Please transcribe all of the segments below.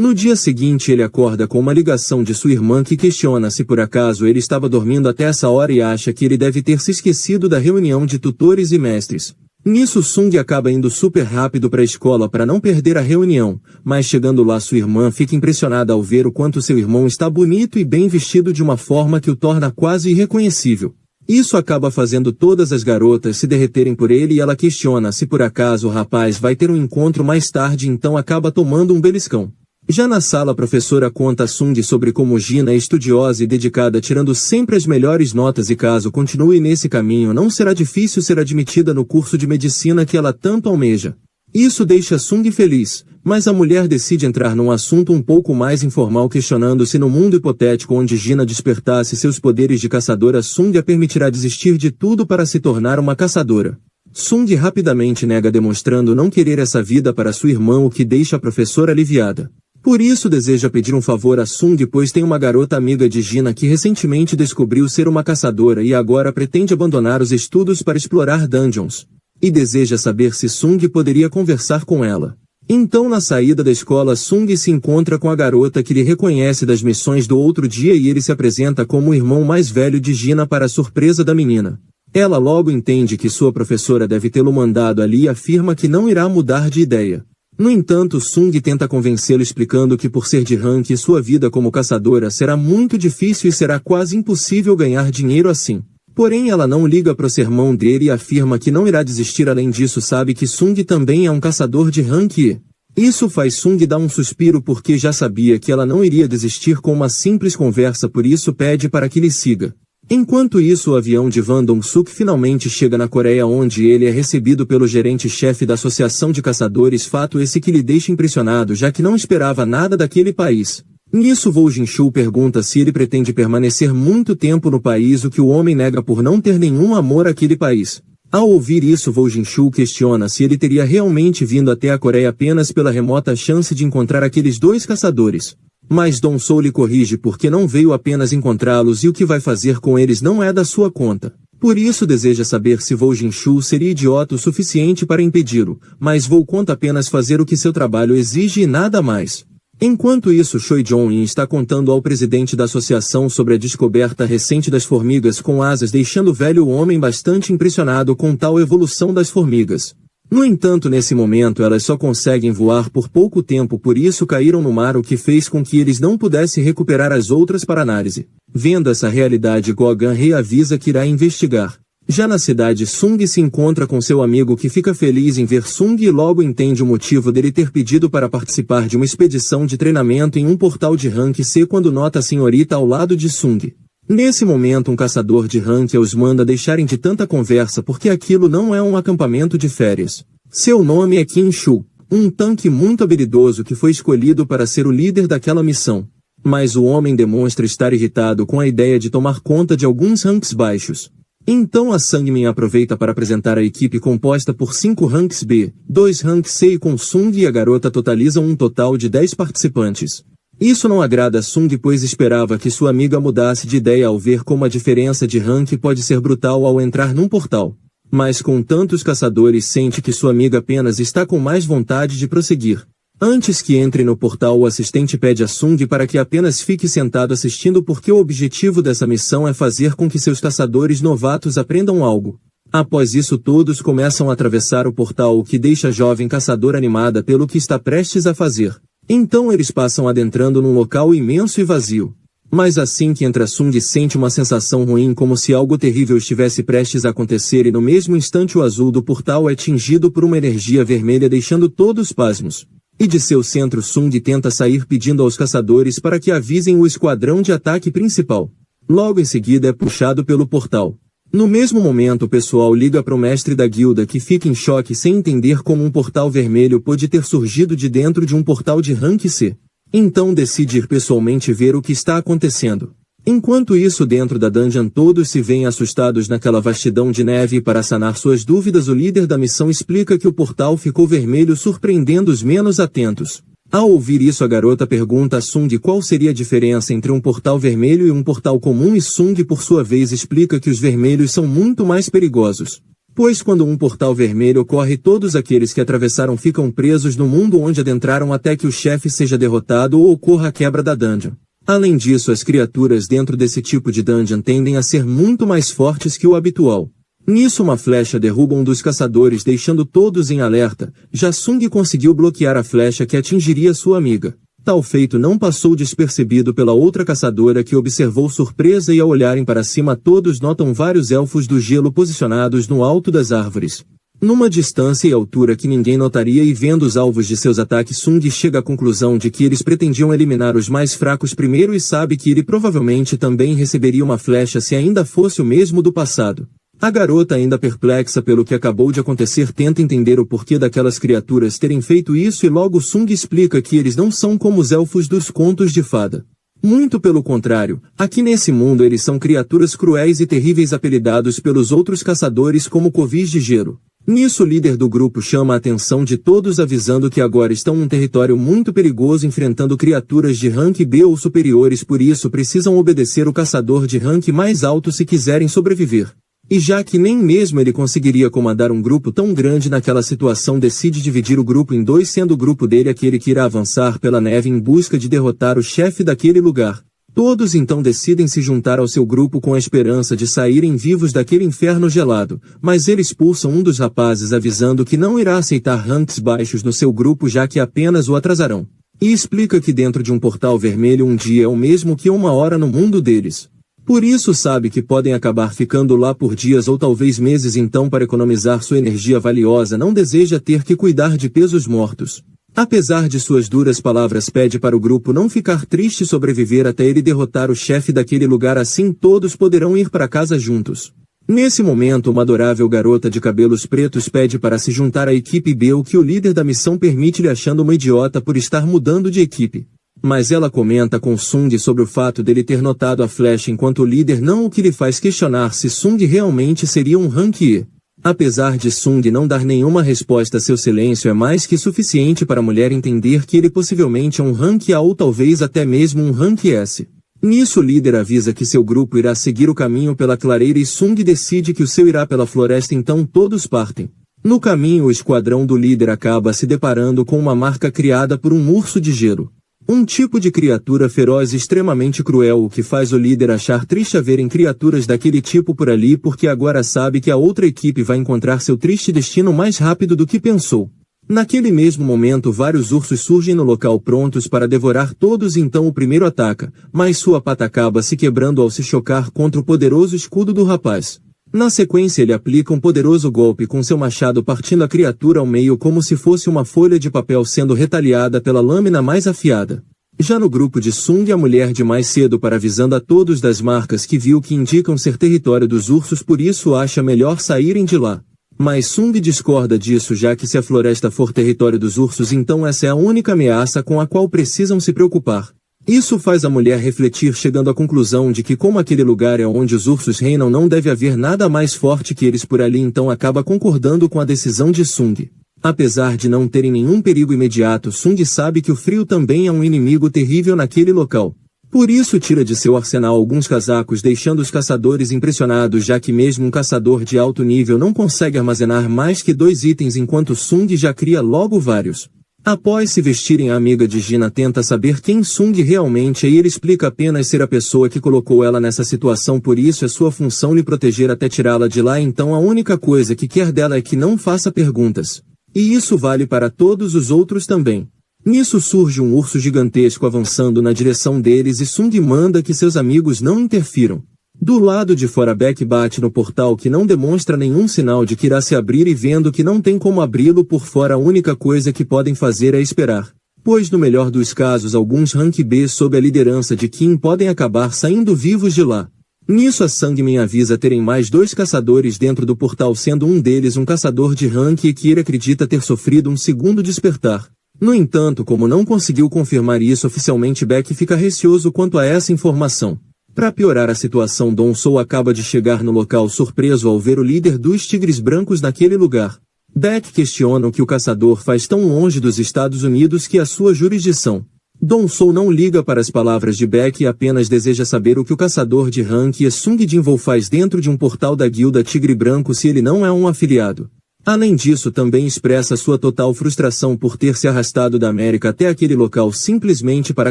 No dia seguinte ele acorda com uma ligação de sua irmã que questiona se por acaso ele estava dormindo até essa hora e acha que ele deve ter se esquecido da reunião de tutores e mestres. Nisso Sung acaba indo super rápido para a escola para não perder a reunião, mas chegando lá sua irmã fica impressionada ao ver o quanto seu irmão está bonito e bem vestido de uma forma que o torna quase irreconhecível. Isso acaba fazendo todas as garotas se derreterem por ele e ela questiona se por acaso o rapaz vai ter um encontro mais tarde, então acaba tomando um beliscão. Já na sala a professora conta a Sung sobre como Gina é estudiosa e dedicada, tirando sempre as melhores notas e caso continue nesse caminho não será difícil ser admitida no curso de medicina que ela tanto almeja. Isso deixa Sung feliz, mas a mulher decide entrar num assunto um pouco mais informal questionando se no mundo hipotético onde Gina despertasse seus poderes de caçadora Sung a permitirá desistir de tudo para se tornar uma caçadora. Sung rapidamente nega demonstrando não querer essa vida para sua irmã, o que deixa a professora aliviada. Por isso deseja pedir um favor a Sung, pois tem uma garota amiga de Gina que recentemente descobriu ser uma caçadora e agora pretende abandonar os estudos para explorar dungeons. E deseja saber se Sung poderia conversar com ela. Então na saída da escola Sung se encontra com a garota que lhe reconhece das missões do outro dia e ele se apresenta como o irmão mais velho de Gina para a surpresa da menina. Ela logo entende que sua professora deve tê-lo mandado ali e afirma que não irá mudar de ideia. No entanto, Sung tenta convencê-lo explicando que por ser de rank sua vida como caçadora será muito difícil e será quase impossível ganhar dinheiro assim. Porém ela não liga para o sermão dele e afirma que não irá desistir. Além disso sabe que Sung também é um caçador de rank e isso faz Sung dar um suspiro porque já sabia que ela não iria desistir com uma simples conversa, por isso pede para que lhe siga. Enquanto isso o avião de Van Dong-suk finalmente chega na Coreia, onde ele é recebido pelo gerente-chefe da Associação de Caçadores, fato esse que lhe deixa impressionado já que não esperava nada daquele país. Nisso Woo Jin-soo pergunta se ele pretende permanecer muito tempo no país, o que o homem nega por não ter nenhum amor àquele país. Ao ouvir isso Woo Jin-soo questiona se ele teria realmente vindo até a Coreia apenas pela remota chance de encontrar aqueles dois caçadores. Mas Dong-soo lhe corrige porque não veio apenas encontrá-los e o que vai fazer com eles não é da sua conta. Por isso deseja saber se Woo Jin-soo seria idiota o suficiente para impedi-lo, mas Woo conta apenas fazer o que seu trabalho exige e nada mais. Enquanto isso Choi Jong-in está contando ao presidente da associação sobre a descoberta recente das formigas com asas, deixando o velho homem bastante impressionado com tal evolução das formigas. No entanto, nesse momento elas só conseguem voar por pouco tempo, por isso caíram no mar, o que fez com que eles não pudessem recuperar as outras para análise. Vendo essa realidade, Go-gun reavisa que irá investigar. Já na cidade, Sung se encontra com seu amigo que fica feliz em ver Sung e logo entende o motivo dele ter pedido para participar de uma expedição de treinamento em um portal de rank C quando nota a senhorita ao lado de Sung. Nesse momento um caçador de rank os manda deixarem de tanta conversa porque aquilo não é um acampamento de férias. Seu nome é Kim Shu, um tanque muito habilidoso que foi escolhido para ser o líder daquela missão. Mas o homem demonstra estar irritado com a ideia de tomar conta de alguns ranks baixos. Então a Sangmin aproveita para apresentar a equipe composta por 5 ranks B, 2 ranks C e com Sung e a garota totalizam um total de 10 participantes. Isso não agrada a Sung, pois esperava que sua amiga mudasse de ideia ao ver como a diferença de rank pode ser brutal ao entrar num portal. Mas com tantos caçadores sente que sua amiga apenas está com mais vontade de prosseguir. Antes que entre no portal, o assistente pede a Sung para que apenas fique sentado assistindo porque o objetivo dessa missão é fazer com que seus caçadores novatos aprendam algo. Após isso todos começam a atravessar o portal, o que deixa a jovem caçadora animada pelo que está prestes a fazer. Então eles passam adentrando num local imenso e vazio. Mas assim que entra Sung sente uma sensação ruim, como se algo terrível estivesse prestes a acontecer, e no mesmo instante o azul do portal é tingido por uma energia vermelha deixando todos pasmos. E de seu centro Sung tenta sair pedindo aos caçadores para que avisem o esquadrão de ataque principal. Logo em seguida é puxado pelo portal. No mesmo momento o pessoal liga para o mestre da guilda, que fica em choque sem entender como um portal vermelho pôde ter surgido de dentro de um portal de rank C. Então decide ir pessoalmente ver o que está acontecendo. Enquanto isso, dentro da dungeon todos se veem assustados naquela vastidão de neve, e para sanar suas dúvidas o líder da missão explica que o portal ficou vermelho, surpreendendo os menos atentos. Ao ouvir isso a garota pergunta a Sung qual seria a diferença entre um portal vermelho e um portal comum, e Sung por sua vez explica que os vermelhos são muito mais perigosos. Pois quando um portal vermelho ocorre, todos aqueles que atravessaram ficam presos no mundo onde adentraram até que o chefe seja derrotado ou ocorra a quebra da dungeon. Além disso, as criaturas dentro desse tipo de dungeon tendem a ser muito mais fortes que o habitual. Nisso, uma flecha derruba um dos caçadores, deixando todos em alerta. Já Sung conseguiu bloquear a flecha que atingiria sua amiga. Tal feito não passou despercebido pela outra caçadora, que observou surpresa, e ao olharem para cima todos notam vários elfos do gelo posicionados no alto das árvores. Numa distância e altura que ninguém notaria, e vendo os alvos de seus ataques, Sung chega à conclusão de que eles pretendiam eliminar os mais fracos primeiro, e sabe que ele provavelmente também receberia uma flecha se ainda fosse o mesmo do passado. A garota, ainda perplexa pelo que acabou de acontecer, tenta entender o porquê daquelas criaturas terem feito isso, e logo Sung explica que eles não são como os elfos dos contos de fada. Muito pelo contrário, aqui nesse mundo eles são criaturas cruéis e terríveis, apelidados pelos outros caçadores como covis de gelo. Nisso, o líder do grupo chama a atenção de todos, avisando que agora estão num território muito perigoso, enfrentando criaturas de rank B ou superiores, por isso precisam obedecer o caçador de rank mais alto se quiserem sobreviver. E já que nem mesmo ele conseguiria comandar um grupo tão grande naquela situação, decide dividir o grupo em dois, sendo o grupo dele aquele que irá avançar pela neve em busca de derrotar o chefe daquele lugar. Todos então decidem se juntar ao seu grupo com a esperança de saírem vivos daquele inferno gelado, mas eles expulsam um dos rapazes, avisando que não irá aceitar ranks baixos no seu grupo, já que apenas o atrasarão. E explica que dentro de um portal vermelho um dia é o mesmo que uma hora no mundo deles. Por isso sabe que podem acabar ficando lá por dias ou talvez meses, então para economizar sua energia valiosa não deseja ter que cuidar de pesos mortos. Apesar de suas duras palavras, pede para o grupo não ficar triste e sobreviver até ele derrotar o chefe daquele lugar, assim todos poderão ir para casa juntos. Nesse momento, uma adorável garota de cabelos pretos pede para se juntar à equipe B, o que o líder da missão permite-lhe, achando uma idiota por estar mudando de equipe. Mas ela comenta com Sung sobre o fato dele ter notado a flecha enquanto o líder não, o que lhe faz questionar se Sung realmente seria um rank E. Apesar de Sung não dar nenhuma resposta, seu silêncio é mais que suficiente para a mulher entender que ele possivelmente é um rank A ou talvez até mesmo um rank S. Nisso, o líder avisa que seu grupo irá seguir o caminho pela clareira e Sung decide que o seu irá pela floresta, então todos partem. No caminho, o esquadrão do líder acaba se deparando com uma marca criada por um urso de gelo. Um tipo de criatura feroz e extremamente cruel, o que faz o líder achar triste haverem criaturas daquele tipo por ali, porque agora sabe que a outra equipe vai encontrar seu triste destino mais rápido do que pensou. Naquele mesmo momento, vários ursos surgem no local prontos para devorar todos, então o primeiro ataca, mas sua pata acaba se quebrando ao se chocar contra o poderoso escudo do rapaz. Na sequência, ele aplica um poderoso golpe com seu machado, partindo a criatura ao meio como se fosse uma folha de papel, sendo retaliada pela lâmina mais afiada. Já no grupo de Sung, a mulher de mais cedo para avisando a todos das marcas que viu que indicam ser território dos ursos, por isso acha melhor saírem de lá. Mas Sung discorda disso, já que se a floresta for território dos ursos, então essa é a única ameaça com a qual precisam se preocupar. Isso faz a mulher refletir, chegando à conclusão de que como aquele lugar é onde os ursos reinam, não deve haver nada mais forte que eles por ali, então acaba concordando com a decisão de Sung. Apesar de não terem nenhum perigo imediato, Sung sabe que o frio também é um inimigo terrível naquele local. Por isso tira de seu arsenal alguns casacos, deixando os caçadores impressionados, já que mesmo um caçador de alto nível não consegue armazenar mais que 2 itens, enquanto Sung já cria logo vários. Após se vestirem, a amiga de Gina tenta saber quem Sung realmente é e ele explica apenas ser a pessoa que colocou ela nessa situação, por isso é sua função lhe proteger até tirá-la de lá, então a única coisa que quer dela é que não faça perguntas. E isso vale para todos os outros também. Nisso surge um urso gigantesco avançando na direção deles e Sung manda que seus amigos não interfiram. Do lado de fora, Beck bate no portal, que não demonstra nenhum sinal de que irá se abrir, e vendo que não tem como abri-lo por fora, a única coisa que podem fazer é esperar. Pois no melhor dos casos, alguns rank B sob a liderança de Kim podem acabar saindo vivos de lá. Nisso, a Sangmin avisa terem mais 2 caçadores dentro do portal, sendo um deles um caçador de rank e que ele acredita ter sofrido um segundo despertar. No entanto, como não conseguiu confirmar isso oficialmente, Beck fica receoso quanto a essa informação. Para piorar a situação, Don Sou acaba de chegar no local, surpreso ao ver o líder dos Tigres Brancos naquele lugar. Beck questiona o que o caçador faz tão longe dos Estados Unidos que a sua jurisdição. Dong Sou não liga para as palavras de Beck e apenas deseja saber o que o caçador de rank Sung Jinvoo faz dentro de um portal da guilda Tigre Branco se ele não é um afiliado. Além disso, também expressa sua total frustração por ter se arrastado da América até aquele local simplesmente para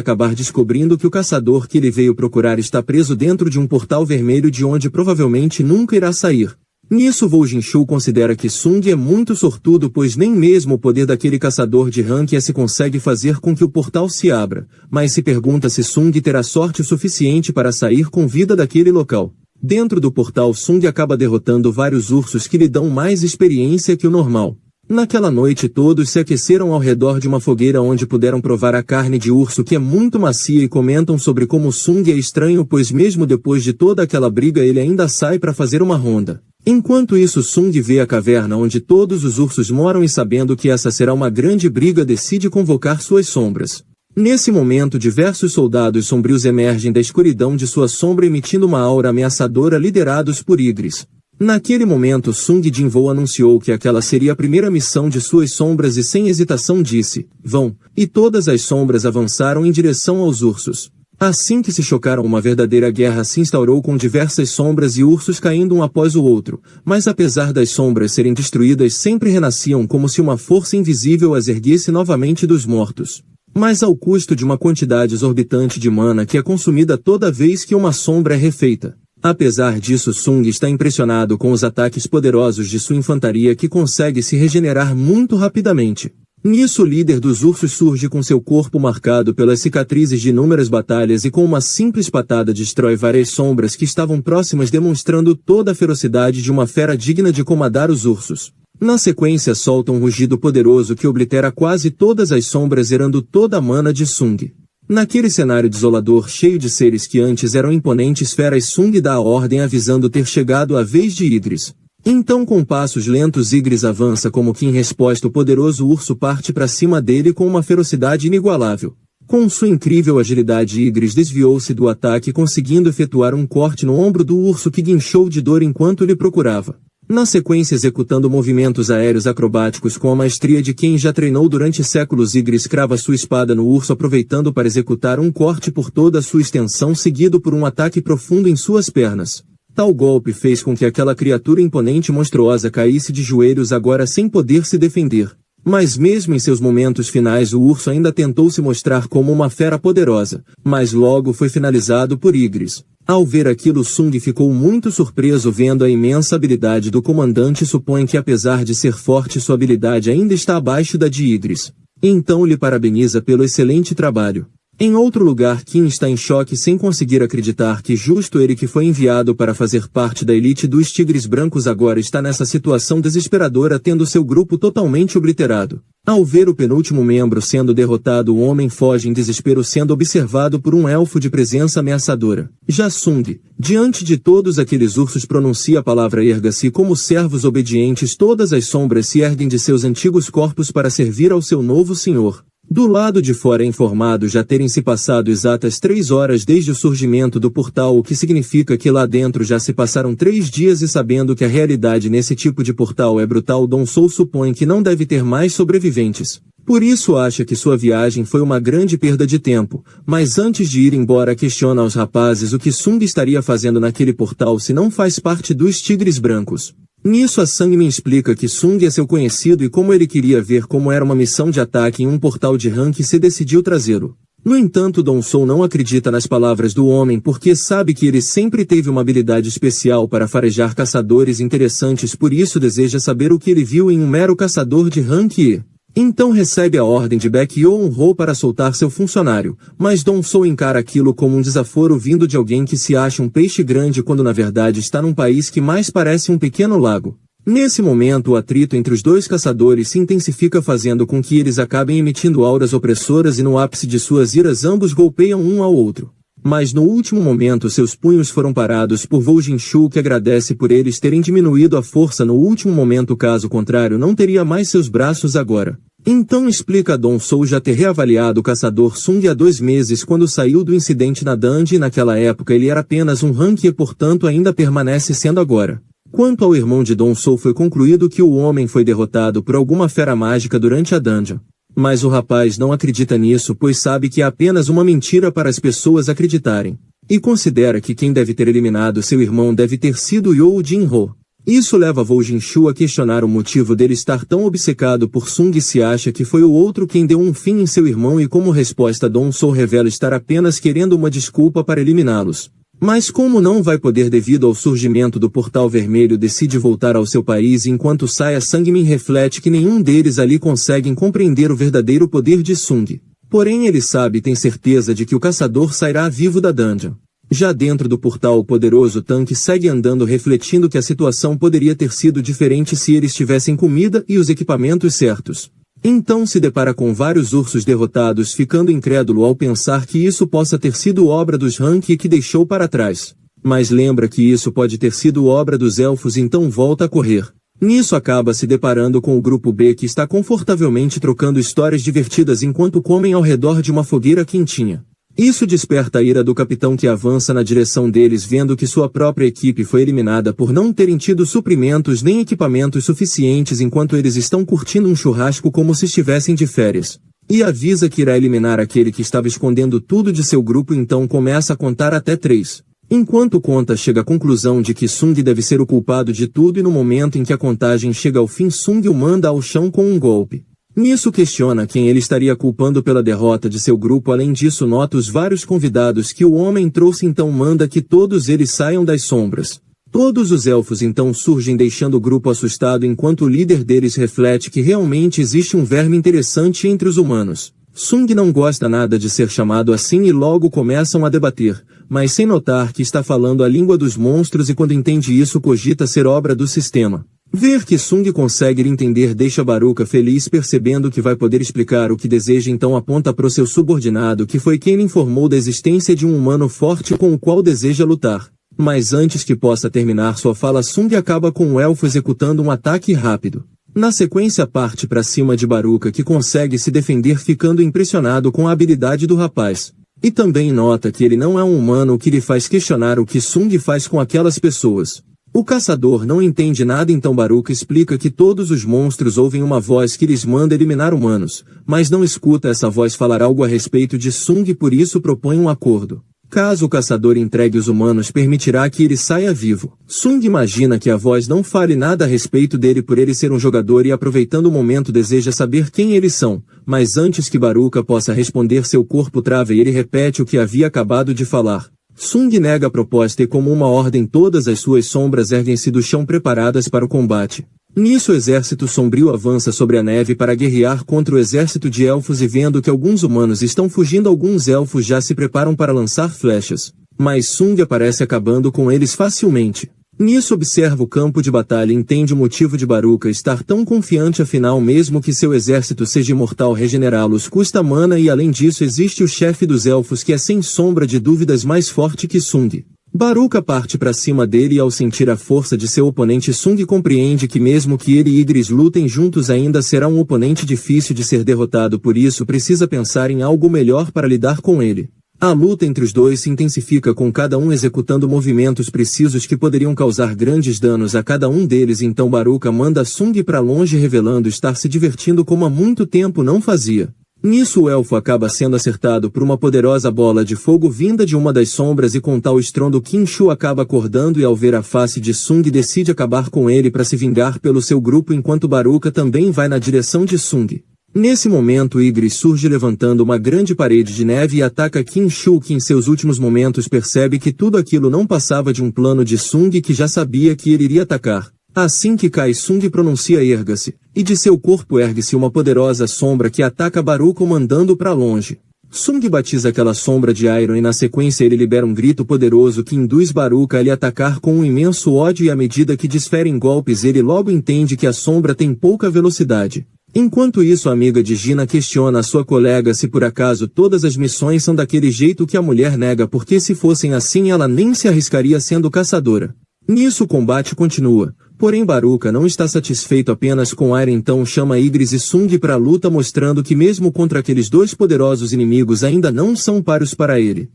acabar descobrindo que o caçador que ele veio procurar está preso dentro de um portal vermelho de onde provavelmente nunca irá sair. Nisso, Woo Jin-shu considera que Sung é muito sortudo, pois nem mesmo o poder daquele caçador de rank se consegue fazer com que o portal se abra, mas se pergunta se Sung terá sorte o suficiente para sair com vida daquele local. Dentro do portal, Sung acaba derrotando vários ursos que lhe dão mais experiência que o normal. Naquela noite todos se aqueceram ao redor de uma fogueira onde puderam provar a carne de urso que é muito macia e comentam sobre como Sung é estranho, pois mesmo depois de toda aquela briga ele ainda sai para fazer uma ronda. Enquanto isso, Sung vê a caverna onde todos os ursos moram e, sabendo que essa será uma grande briga, decide convocar suas sombras. Nesse momento, diversos soldados sombrios emergem da escuridão de sua sombra emitindo uma aura ameaçadora, liderados por Igris. Naquele momento, Sung Jinvoo anunciou que aquela seria a primeira missão de suas sombras e sem hesitação disse, "Vão", e todas as sombras avançaram em direção aos ursos. Assim que se chocaram, uma verdadeira guerra se instaurou com diversas sombras e ursos caindo um após o outro, mas apesar das sombras serem destruídas, sempre renasciam como se uma força invisível as erguesse novamente dos mortos. Mas ao custo de uma quantidade exorbitante de mana que é consumida toda vez que uma sombra é refeita. Apesar disso, Sung está impressionado com os ataques poderosos de sua infantaria que consegue se regenerar muito rapidamente. Nisso, o líder dos ursos surge com seu corpo marcado pelas cicatrizes de inúmeras batalhas e com uma simples patada destrói várias sombras que estavam próximas, demonstrando toda a ferocidade de uma fera digna de comandar os ursos. Na sequência, solta um rugido poderoso que oblitera quase todas as sombras, zerando toda a mana de Sung. Naquele cenário desolador cheio de seres que antes eram imponentes feras, Sung dá a ordem avisando ter chegado a vez de Igris. Então, com passos lentos, Igris avança como que em resposta o poderoso urso parte para cima dele com uma ferocidade inigualável. Com sua incrível agilidade, Igris desviou-se do ataque, conseguindo efetuar um corte no ombro do urso que guinchou de dor enquanto lhe procurava. Na sequência, executando movimentos aéreos acrobáticos com a maestria de quem já treinou durante séculos, Igris crava sua espada no urso, aproveitando para executar um corte por toda a sua extensão, seguido por um ataque profundo em suas pernas. Tal golpe fez com que aquela criatura imponente e monstruosa caísse de joelhos, agora sem poder se defender. Mas mesmo em seus momentos finais, o urso ainda tentou se mostrar como uma fera poderosa, mas logo foi finalizado por Igris. Ao ver aquilo, Sung ficou muito surpreso vendo a imensa habilidade do comandante. Supõe que apesar de ser forte, sua habilidade ainda está abaixo da de Igris. Então lhe parabeniza pelo excelente trabalho. Em outro lugar, Kim está em choque sem conseguir acreditar que justo ele, que foi enviado para fazer parte da elite dos Tigres Brancos, agora está nessa situação desesperadora, tendo seu grupo totalmente obliterado. Ao ver o penúltimo membro sendo derrotado, o homem foge em desespero, sendo observado por um elfo de presença ameaçadora. Já Sung, diante de todos aqueles ursos, pronuncia a palavra erga-se. Como servos obedientes, todas as sombras se erguem de seus antigos corpos para servir ao seu novo senhor. Do lado de fora é informado já terem se passado exatas 3 horas desde o surgimento do portal, o que significa que lá dentro já se passaram 3 dias, e sabendo que a realidade nesse tipo de portal é brutal, Dong Sou supõe que não deve ter mais sobreviventes. Por isso acha que sua viagem foi uma grande perda de tempo, mas antes de ir embora questiona aos rapazes o que Sung estaria fazendo naquele portal se não faz parte dos Tigres Brancos. Nisso, a Sangmin explica que Sung é seu conhecido e como ele queria ver como era uma missão de ataque em um portal de rank, se decidiu trazê-lo. No entanto, Dong Sou não acredita nas palavras do homem, porque sabe que ele sempre teve uma habilidade especial para farejar caçadores interessantes, por isso deseja saber o que ele viu em um mero caçador de rank e... Então recebe a ordem de Baek Yeon-ho para soltar seu funcionário, mas Dong Sou encara aquilo como um desaforo vindo de alguém que se acha um peixe grande quando na verdade está num país que mais parece um pequeno lago. Nesse momento, o atrito entre os dois caçadores se intensifica, fazendo com que eles acabem emitindo auras opressoras e no ápice de suas iras ambos golpeiam um ao outro. Mas no último momento seus punhos foram parados por Woo Jin-shu, que agradece por eles terem diminuído a força no último momento, caso contrário não teria mais seus braços agora. Então explica a Dong Sou já ter reavaliado o caçador Sung há 2 meses quando saiu do incidente na dungeon, e naquela época ele era apenas um rank e portanto ainda permanece sendo agora. Quanto ao irmão de Dong Sou, foi concluído que o homem foi derrotado por alguma fera mágica durante a dungeon. Mas o rapaz não acredita nisso pois sabe que é apenas uma mentira para as pessoas acreditarem. E considera que quem deve ter eliminado seu irmão deve ter sido You Jin-ho. Isso leva Vo Jinshu a questionar o motivo dele estar tão obcecado por Sung e se acha que foi o outro quem deu um fim em seu irmão e como resposta Dong Soo revela estar apenas querendo uma desculpa para eliminá-los. Mas como não vai poder devido ao surgimento do Portal Vermelho decide voltar ao seu país enquanto Saya Sangmin reflete que nenhum deles ali conseguem compreender o verdadeiro poder de Sung. Porém ele sabe e tem certeza de que o caçador sairá vivo da dungeon. Já dentro do portal o poderoso tanque segue andando refletindo que a situação poderia ter sido diferente se eles tivessem comida e os equipamentos certos. Então se depara com vários ursos derrotados ficando incrédulo ao pensar que isso possa ter sido obra dos Hank que deixou para trás. Mas lembra que isso pode ter sido obra dos elfos então volta a correr. Nisso acaba se deparando com o grupo B que está confortavelmente trocando histórias divertidas enquanto comem ao redor de uma fogueira quentinha. Isso desperta a ira do capitão que avança na direção deles vendo que sua própria equipe foi eliminada por não terem tido suprimentos nem equipamentos suficientes enquanto eles estão curtindo um churrasco como se estivessem de férias. E avisa que irá eliminar aquele que estava escondendo tudo de seu grupo então começa a contar até 3. Enquanto conta chega à conclusão de que Sung deve ser o culpado de tudo e no momento em que a contagem chega ao fim Sung o manda ao chão com um golpe. Nisso questiona quem ele estaria culpando pela derrota de seu grupo além disso nota os vários convidados que o homem trouxe então manda que todos eles saiam das sombras. Todos os elfos então surgem deixando o grupo assustado enquanto o líder deles reflete que realmente existe um verme interessante entre os humanos. Sung não gosta nada de ser chamado assim e logo começam a debater, mas sem notar que está falando a língua dos monstros e quando entende isso cogita ser obra do sistema. Ver que Sung consegue entender deixa Baruka feliz percebendo que vai poder explicar o que deseja então aponta para o seu subordinado que foi quem lhe informou da existência de um humano forte com o qual deseja lutar. Mas antes que possa terminar sua fala Sung acaba com o elfo executando um ataque rápido. Na sequência parte para cima de Baruka que consegue se defender ficando impressionado com a habilidade do rapaz. E também nota que ele não é um humano o que lhe faz questionar o que Sung faz com aquelas pessoas. O caçador não entende nada então Baruka explica que todos os monstros ouvem uma voz que lhes manda eliminar humanos, mas não escuta essa voz falar algo a respeito de Sung e por isso propõe um acordo. Caso o caçador entregue os humanos permitirá que ele saia vivo. Sung imagina que a voz não fale nada a respeito dele por ele ser um jogador e aproveitando o momento deseja saber quem eles são, mas antes que Baruka possa responder seu corpo trava e ele repete o que havia acabado de falar. Sung nega a proposta e como uma ordem todas as suas sombras erguem-se do chão preparadas para o combate. Nisso o exército sombrio avança sobre a neve para guerrear contra o exército de elfos e vendo que alguns humanos estão fugindo alguns elfos já se preparam para lançar flechas. Mas Sung aparece acabando com eles facilmente. Nisso observa o campo de batalha e entende o motivo de Baruka estar tão confiante afinal mesmo que seu exército seja imortal regenerá-los custa mana e além disso existe o chefe dos elfos que é sem sombra de dúvidas mais forte que Sung. Baruka parte para cima dele e ao sentir a força de seu oponente Sung compreende que mesmo que ele e Igris lutem juntos ainda será um oponente difícil de ser derrotado por isso precisa pensar em algo melhor para lidar com ele. A luta entre os dois se intensifica com cada um executando movimentos precisos que poderiam causar grandes danos a cada um deles então Baruka manda Sung para longe revelando estar se divertindo como há muito tempo não fazia. Nisso o elfo acaba sendo acertado por uma poderosa bola de fogo vinda de uma das sombras e com tal estrondo Kinshu acaba acordando e ao ver a face de Sung decide acabar com ele para se vingar pelo seu grupo enquanto Baruka também vai na direção de Sung. Nesse momento Igris surge levantando uma grande parede de neve e ataca Kinshu que em seus últimos momentos percebe que tudo aquilo não passava de um plano de Sung que já sabia que ele iria atacar. Assim que cai Sung pronuncia erga-se, e de seu corpo ergue-se uma poderosa sombra que ataca Baruka mandando para longe. Sung batiza aquela sombra de Iron e na sequência ele libera um grito poderoso que induz Baruka a lhe atacar com um imenso ódio e à medida que desferem golpes ele logo entende que a sombra tem pouca velocidade. Enquanto isso a amiga de Gina questiona a sua colega se por acaso todas as missões são daquele jeito que a mulher nega porque se fossem assim ela nem se arriscaria sendo caçadora. Nisso o combate continua, porém Baruka não está satisfeito apenas com Iron então chama Igris e Sung para a luta mostrando que mesmo contra aqueles dois poderosos inimigos ainda não são páreos para ele.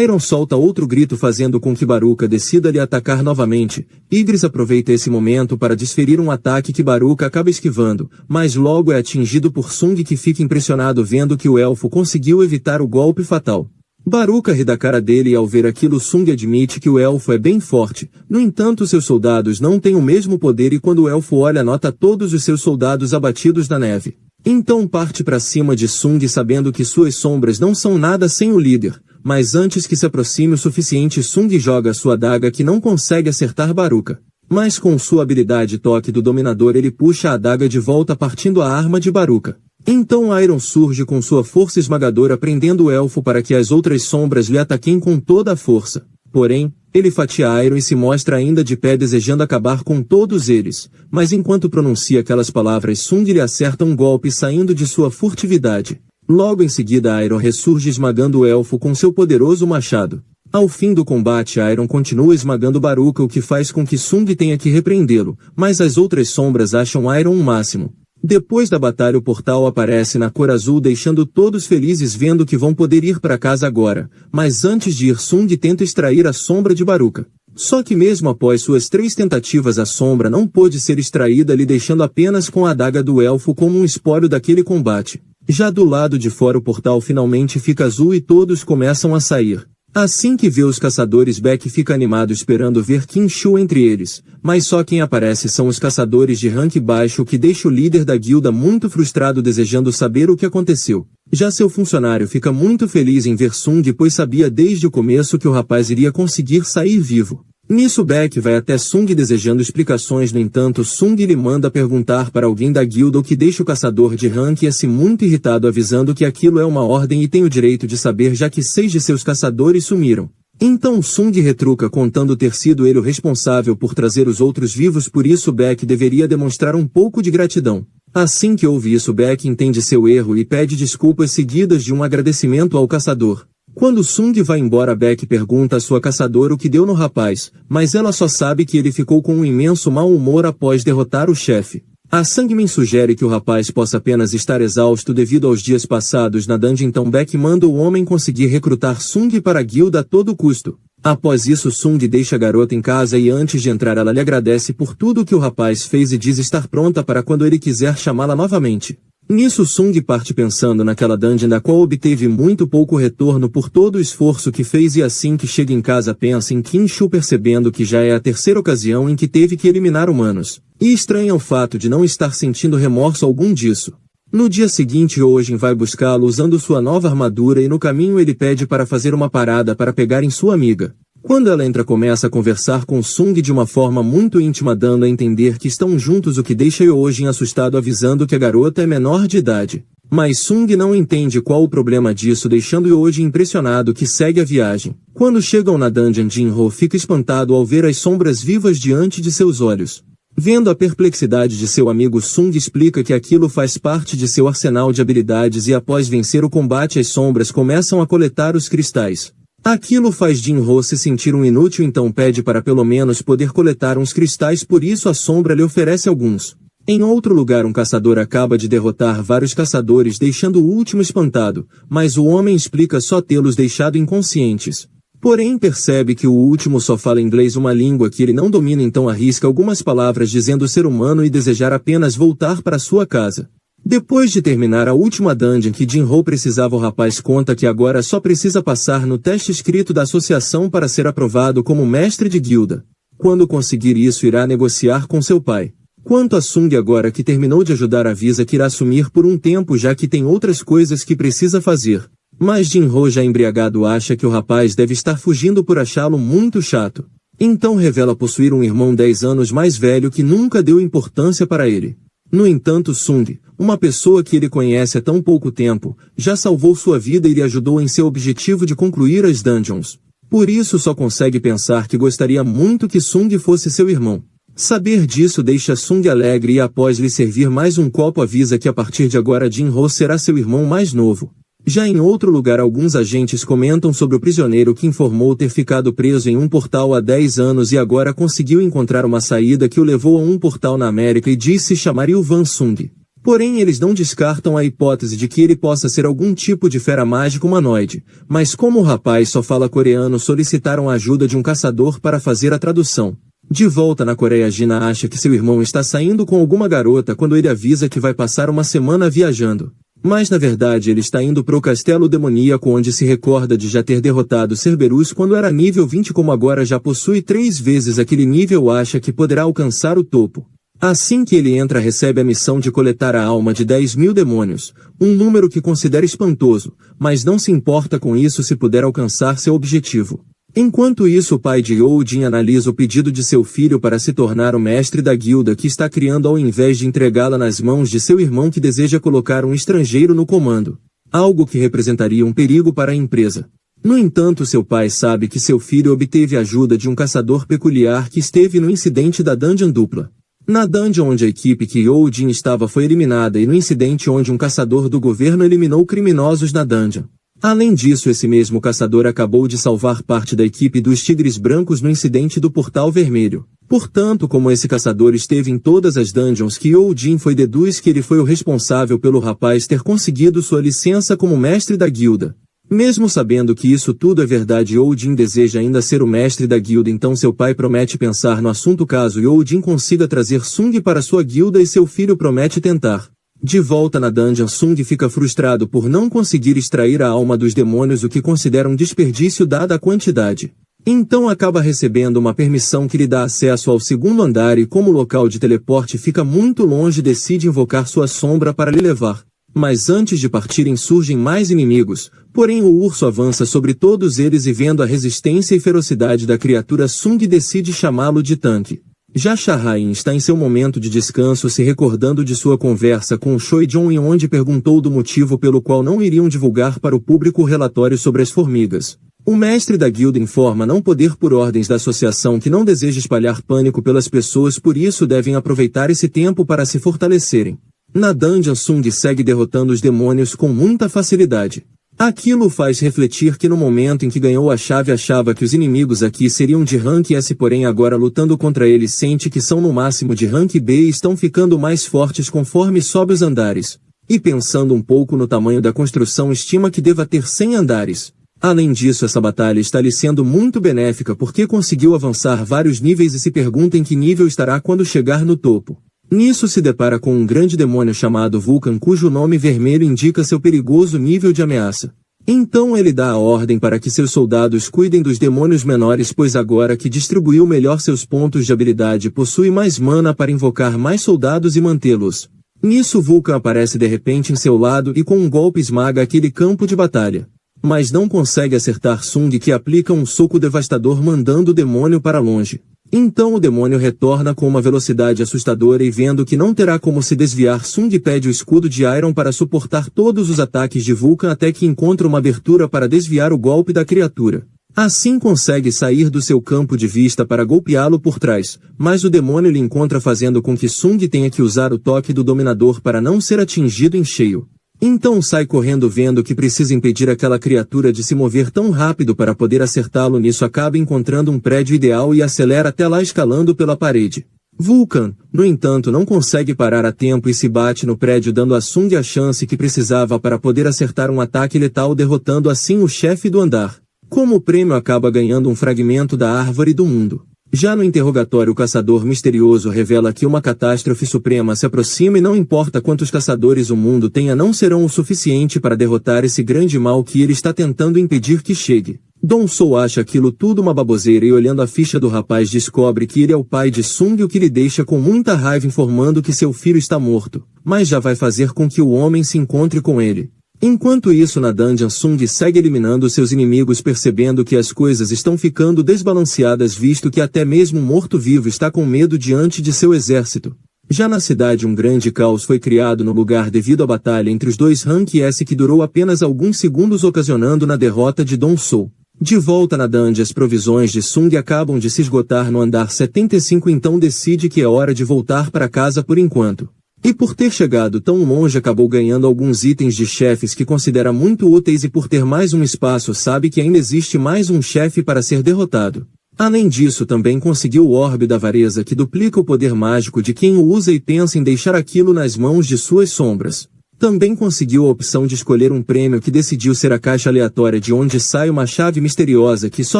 Iron solta outro grito fazendo com que Baruka decida lhe atacar novamente. Ygritte aproveita esse momento para desferir um ataque que Baruka acaba esquivando, mas logo é atingido por Sung, que fica impressionado vendo que o elfo conseguiu evitar o golpe fatal. Baruka ri da cara dele e ao ver aquilo Sung admite que o elfo é bem forte, no entanto seus soldados não têm o mesmo poder e quando o elfo olha nota todos os seus soldados abatidos na neve. Então parte para cima de Sung sabendo que suas sombras não são nada sem o líder. Mas antes que se aproxime o suficiente, Sung joga sua adaga que não consegue acertar Baruka. Mas com sua habilidade toque do dominador ele puxa a adaga de volta partindo a arma de Baruka. Então Iron surge com sua força esmagadora prendendo o elfo para que as outras sombras lhe ataquem com toda a força. Porém, ele fatia Iron e se mostra ainda de pé desejando acabar com todos eles. Mas enquanto pronuncia aquelas palavras, Sung lhe acerta um golpe saindo de sua furtividade. Logo em seguida Iron ressurge esmagando o elfo com seu poderoso machado. Ao fim do combate Iron continua esmagando Baruka, o que faz com que Sung tenha que repreendê-lo, mas as outras sombras acham Iron um máximo. Depois da batalha o portal aparece na cor azul deixando todos felizes vendo que vão poder ir para casa agora, mas antes de ir Sung tenta extrair a sombra de Baruka. Só que mesmo após suas 3 tentativas a sombra não pôde ser extraída, lhe deixando apenas com a adaga do elfo como um espólio daquele combate. Já do lado de fora o portal finalmente fica azul e todos começam a sair. Assim que vê os caçadores, Beck fica animado esperando ver Qin Shu entre eles, mas só quem aparece são os caçadores de rank baixo, o que deixa o líder da guilda muito frustrado desejando saber o que aconteceu. Já seu funcionário fica muito feliz em ver Sung pois sabia desde o começo que o rapaz iria conseguir sair vivo. Nisso Beck vai até Sung desejando explicações, no entanto Sung lhe manda perguntar para alguém da guilda, o que deixa o caçador de rank assim muito irritado avisando que aquilo é uma ordem e tem o direito de saber já que 6 de seus caçadores sumiram. Então Sung retruca contando ter sido ele o responsável por trazer os outros vivos, por isso Beck deveria demonstrar um pouco de gratidão. Assim que ouve isso Beck entende seu erro e pede desculpas seguidas de um agradecimento ao caçador. Quando Sung vai embora Beck pergunta à sua caçadora o que deu no rapaz, mas ela só sabe que ele ficou com um imenso mau humor após derrotar o chefe. A Sangmin sugere que o rapaz possa apenas estar exausto devido aos dias passados na dungeon, então Beck manda o homem conseguir recrutar Sung para a guilda a todo custo. Após isso Sung deixa a garota em casa e antes de entrar ela lhe agradece por tudo que o rapaz fez e diz estar pronta para quando ele quiser chamá-la novamente. Nisso Sung parte pensando naquela dungeon da qual obteve muito pouco retorno por todo o esforço que fez, e assim que chega em casa pensa em Qin Shu percebendo que já é a 3ª ocasião em que teve que eliminar humanos, e estranha o fato de não estar sentindo remorso algum disso. No dia seguinte Ojin vai buscá-lo usando sua nova armadura e no caminho ele pede para fazer uma parada para pegar em sua amiga. Quando ela entra começa a conversar com Sung de uma forma muito íntima dando a entender que estão juntos, o que deixa Ojin assustado avisando que a garota é menor de idade. Mas Sung não entende qual o problema disso deixando Ojin impressionado que segue a viagem. Quando chegam na dungeon Jinho fica espantado ao ver as sombras vivas diante de seus olhos. Vendo a perplexidade de seu amigo Sung explica que aquilo faz parte de seu arsenal de habilidades e após vencer o combate as sombras começam a coletar os cristais. Aquilo faz Jinho se sentir um inútil, então pede para pelo menos poder coletar uns cristais, por isso a sombra lhe oferece alguns. Em outro lugar um caçador acaba de derrotar vários caçadores deixando o último espantado, mas o homem explica só tê-los deixado inconscientes. Porém percebe que o último só fala inglês, uma língua que ele não domina, então arrisca algumas palavras dizendo ser humano e desejar apenas voltar para sua casa. Depois de terminar a última dungeon que Jinho precisava, o rapaz conta que agora só precisa passar no teste escrito da associação para ser aprovado como mestre de guilda. Quando conseguir isso irá negociar com seu pai. Quanto a Sung, agora que terminou de ajudar, avisa que irá sumir por um tempo já que tem outras coisas que precisa fazer. Mas Jinho, já embriagado, acha que o rapaz deve estar fugindo por achá-lo muito chato. Então revela possuir um irmão 10 anos mais velho que nunca deu importância para ele. No entanto Sung, uma pessoa que ele conhece há tão pouco tempo, já salvou sua vida e lhe ajudou em seu objetivo de concluir as dungeons. Por isso só consegue pensar que gostaria muito que Sung fosse seu irmão. Saber disso deixa Sung alegre e após lhe servir mais um copo avisa que a partir de agora Jinho será seu irmão mais novo. Já em outro lugar alguns agentes comentam sobre o prisioneiro que informou ter ficado preso em um portal há 10 anos e agora conseguiu encontrar uma saída que o levou a um portal na América e diz se chamar Ilvan Sung. Porém eles não descartam a hipótese de que ele possa ser algum tipo de fera mágica humanoide, mas como o rapaz só fala coreano, solicitaram a ajuda de um caçador para fazer a tradução. De volta na Coreia, Gina acha que seu irmão está saindo com alguma garota quando ele avisa que vai passar uma semana viajando. Mas na verdade ele está indo pro castelo demoníaco, onde se recorda de já ter derrotado Cerberus quando era nível 20, como agora já possui 3 vezes aquele nível, acha que poderá alcançar o topo. Assim que ele entra, recebe a missão de coletar a alma de 10.000 demônios, um número que considera espantoso, mas não se importa com isso se puder alcançar seu objetivo. Enquanto isso, o pai de Yoo-jin analisa o pedido de seu filho para se tornar o mestre da guilda que está criando, ao invés de entregá-la nas mãos de seu irmão que deseja colocar um estrangeiro no comando, algo que representaria um perigo para a empresa. No entanto, seu pai sabe que seu filho obteve ajuda de um caçador peculiar que esteve no incidente da dungeon dupla. Na dungeon onde a equipe que Yoo-jin estava foi eliminada, e no incidente onde um caçador do governo eliminou criminosos na dungeon. Além disso, esse mesmo caçador acabou de salvar parte da equipe dos Tigres Brancos no incidente do Portal Vermelho. Portanto, como esse caçador esteve em todas as dungeons que Yoo-jin foi, deduz que ele foi o responsável pelo rapaz ter conseguido sua licença como mestre da guilda. Mesmo sabendo que isso tudo é verdade, Yoo-jin deseja ainda ser o mestre da guilda, então seu pai promete pensar no assunto caso Yoo-jin consiga trazer Sung para sua guilda, e seu filho promete tentar. De volta na dungeon, Sung fica frustrado por não conseguir extrair a alma dos demônios, o que considera um desperdício dada a quantidade. Então acaba recebendo uma permissão que lhe dá acesso ao segundo andar, e como o local de teleporte fica muito longe, decide invocar sua sombra para lhe levar. Mas antes de partirem surgem mais inimigos, porém o urso avança sobre todos eles e, vendo a resistência e ferocidade da criatura, Sung decide chamá-lo de tanque. Já Shahrain está em seu momento de descanso, se recordando de sua conversa com o Choi Jong, onde perguntou do motivo pelo qual não iriam divulgar para o público o relatório sobre as formigas. O mestre da guilda informa não poder por ordens da associação, que não deseja espalhar pânico pelas pessoas, por isso devem aproveitar esse tempo para se fortalecerem. Na dungeon, Sung segue derrotando os demônios com muita facilidade. Aquilo faz refletir que no momento em que ganhou a chave achava que os inimigos aqui seriam de rank S, porém agora lutando contra eles sente que são no máximo de rank B e estão ficando mais fortes conforme sobe os andares. E pensando um pouco no tamanho da construção, estima que deva ter 100 andares. Além disso, essa batalha está lhe sendo muito benéfica porque conseguiu avançar vários níveis e se pergunta em que nível estará quando chegar no topo. Nisso se depara com um grande demônio chamado Vulcan, cujo nome vermelho indica seu perigoso nível de ameaça. Então ele dá a ordem para que seus soldados cuidem dos demônios menores, pois agora que distribuiu melhor seus pontos de habilidade, possui mais mana para invocar mais soldados e mantê-los. Nisso Vulcan aparece de repente em seu lado e com um golpe esmaga aquele campo de batalha. Mas não consegue acertar Sung, que aplica um soco devastador mandando o demônio para longe. Então o demônio retorna com uma velocidade assustadora e, vendo que não terá como se desviar, Sung pede o escudo de Iron para suportar todos os ataques de Vulcan até que encontra uma abertura para desviar o golpe da criatura. Assim consegue sair do seu campo de vista para golpeá-lo por trás, mas o demônio lhe encontra, fazendo com que Sung tenha que usar o toque do dominador para não ser atingido em cheio. Então sai correndo, vendo que precisa impedir aquela criatura de se mover tão rápido para poder acertá-lo. Nisso acaba encontrando um prédio ideal e acelera até lá, escalando pela parede. Vulcan, no entanto, não consegue parar a tempo e se bate no prédio, dando a Sung a chance que precisava para poder acertar um ataque letal, derrotando assim o chefe do andar. Como prêmio, acaba ganhando um fragmento da árvore do mundo. Já no interrogatório, o caçador misterioso revela que uma catástrofe suprema se aproxima e não importa quantos caçadores o mundo tenha, não serão o suficiente para derrotar esse grande mal que ele está tentando impedir que chegue. Dong-soo acha aquilo tudo uma baboseira e, olhando a ficha do rapaz, descobre que ele é o pai de Sung, o que lhe deixa com muita raiva, informando que seu filho está morto, mas já vai fazer com que o homem se encontre com ele. Enquanto isso, na dungeon, Sung segue eliminando seus inimigos, percebendo que as coisas estão ficando desbalanceadas, visto que até mesmo um morto-vivo está com medo diante de seu exército. Já na cidade, um grande caos foi criado no lugar devido à batalha entre os dois Rank S, que durou apenas alguns segundos, ocasionando na derrota de Dong-soo. De volta na dungeon, as provisões de Sung acabam de se esgotar no andar 75, então decide que é hora de voltar para casa por enquanto. E por ter chegado tão longe, acabou ganhando alguns itens de chefes que considera muito úteis, e por ter mais um espaço sabe que ainda existe mais um chefe para ser derrotado. Além disso, também conseguiu o Orbe da Avareza, que duplica o poder mágico de quem o usa e pensa em deixar aquilo nas mãos de suas sombras. Também conseguiu a opção de escolher um prêmio que decidiu ser a caixa aleatória de onde sai uma chave misteriosa que só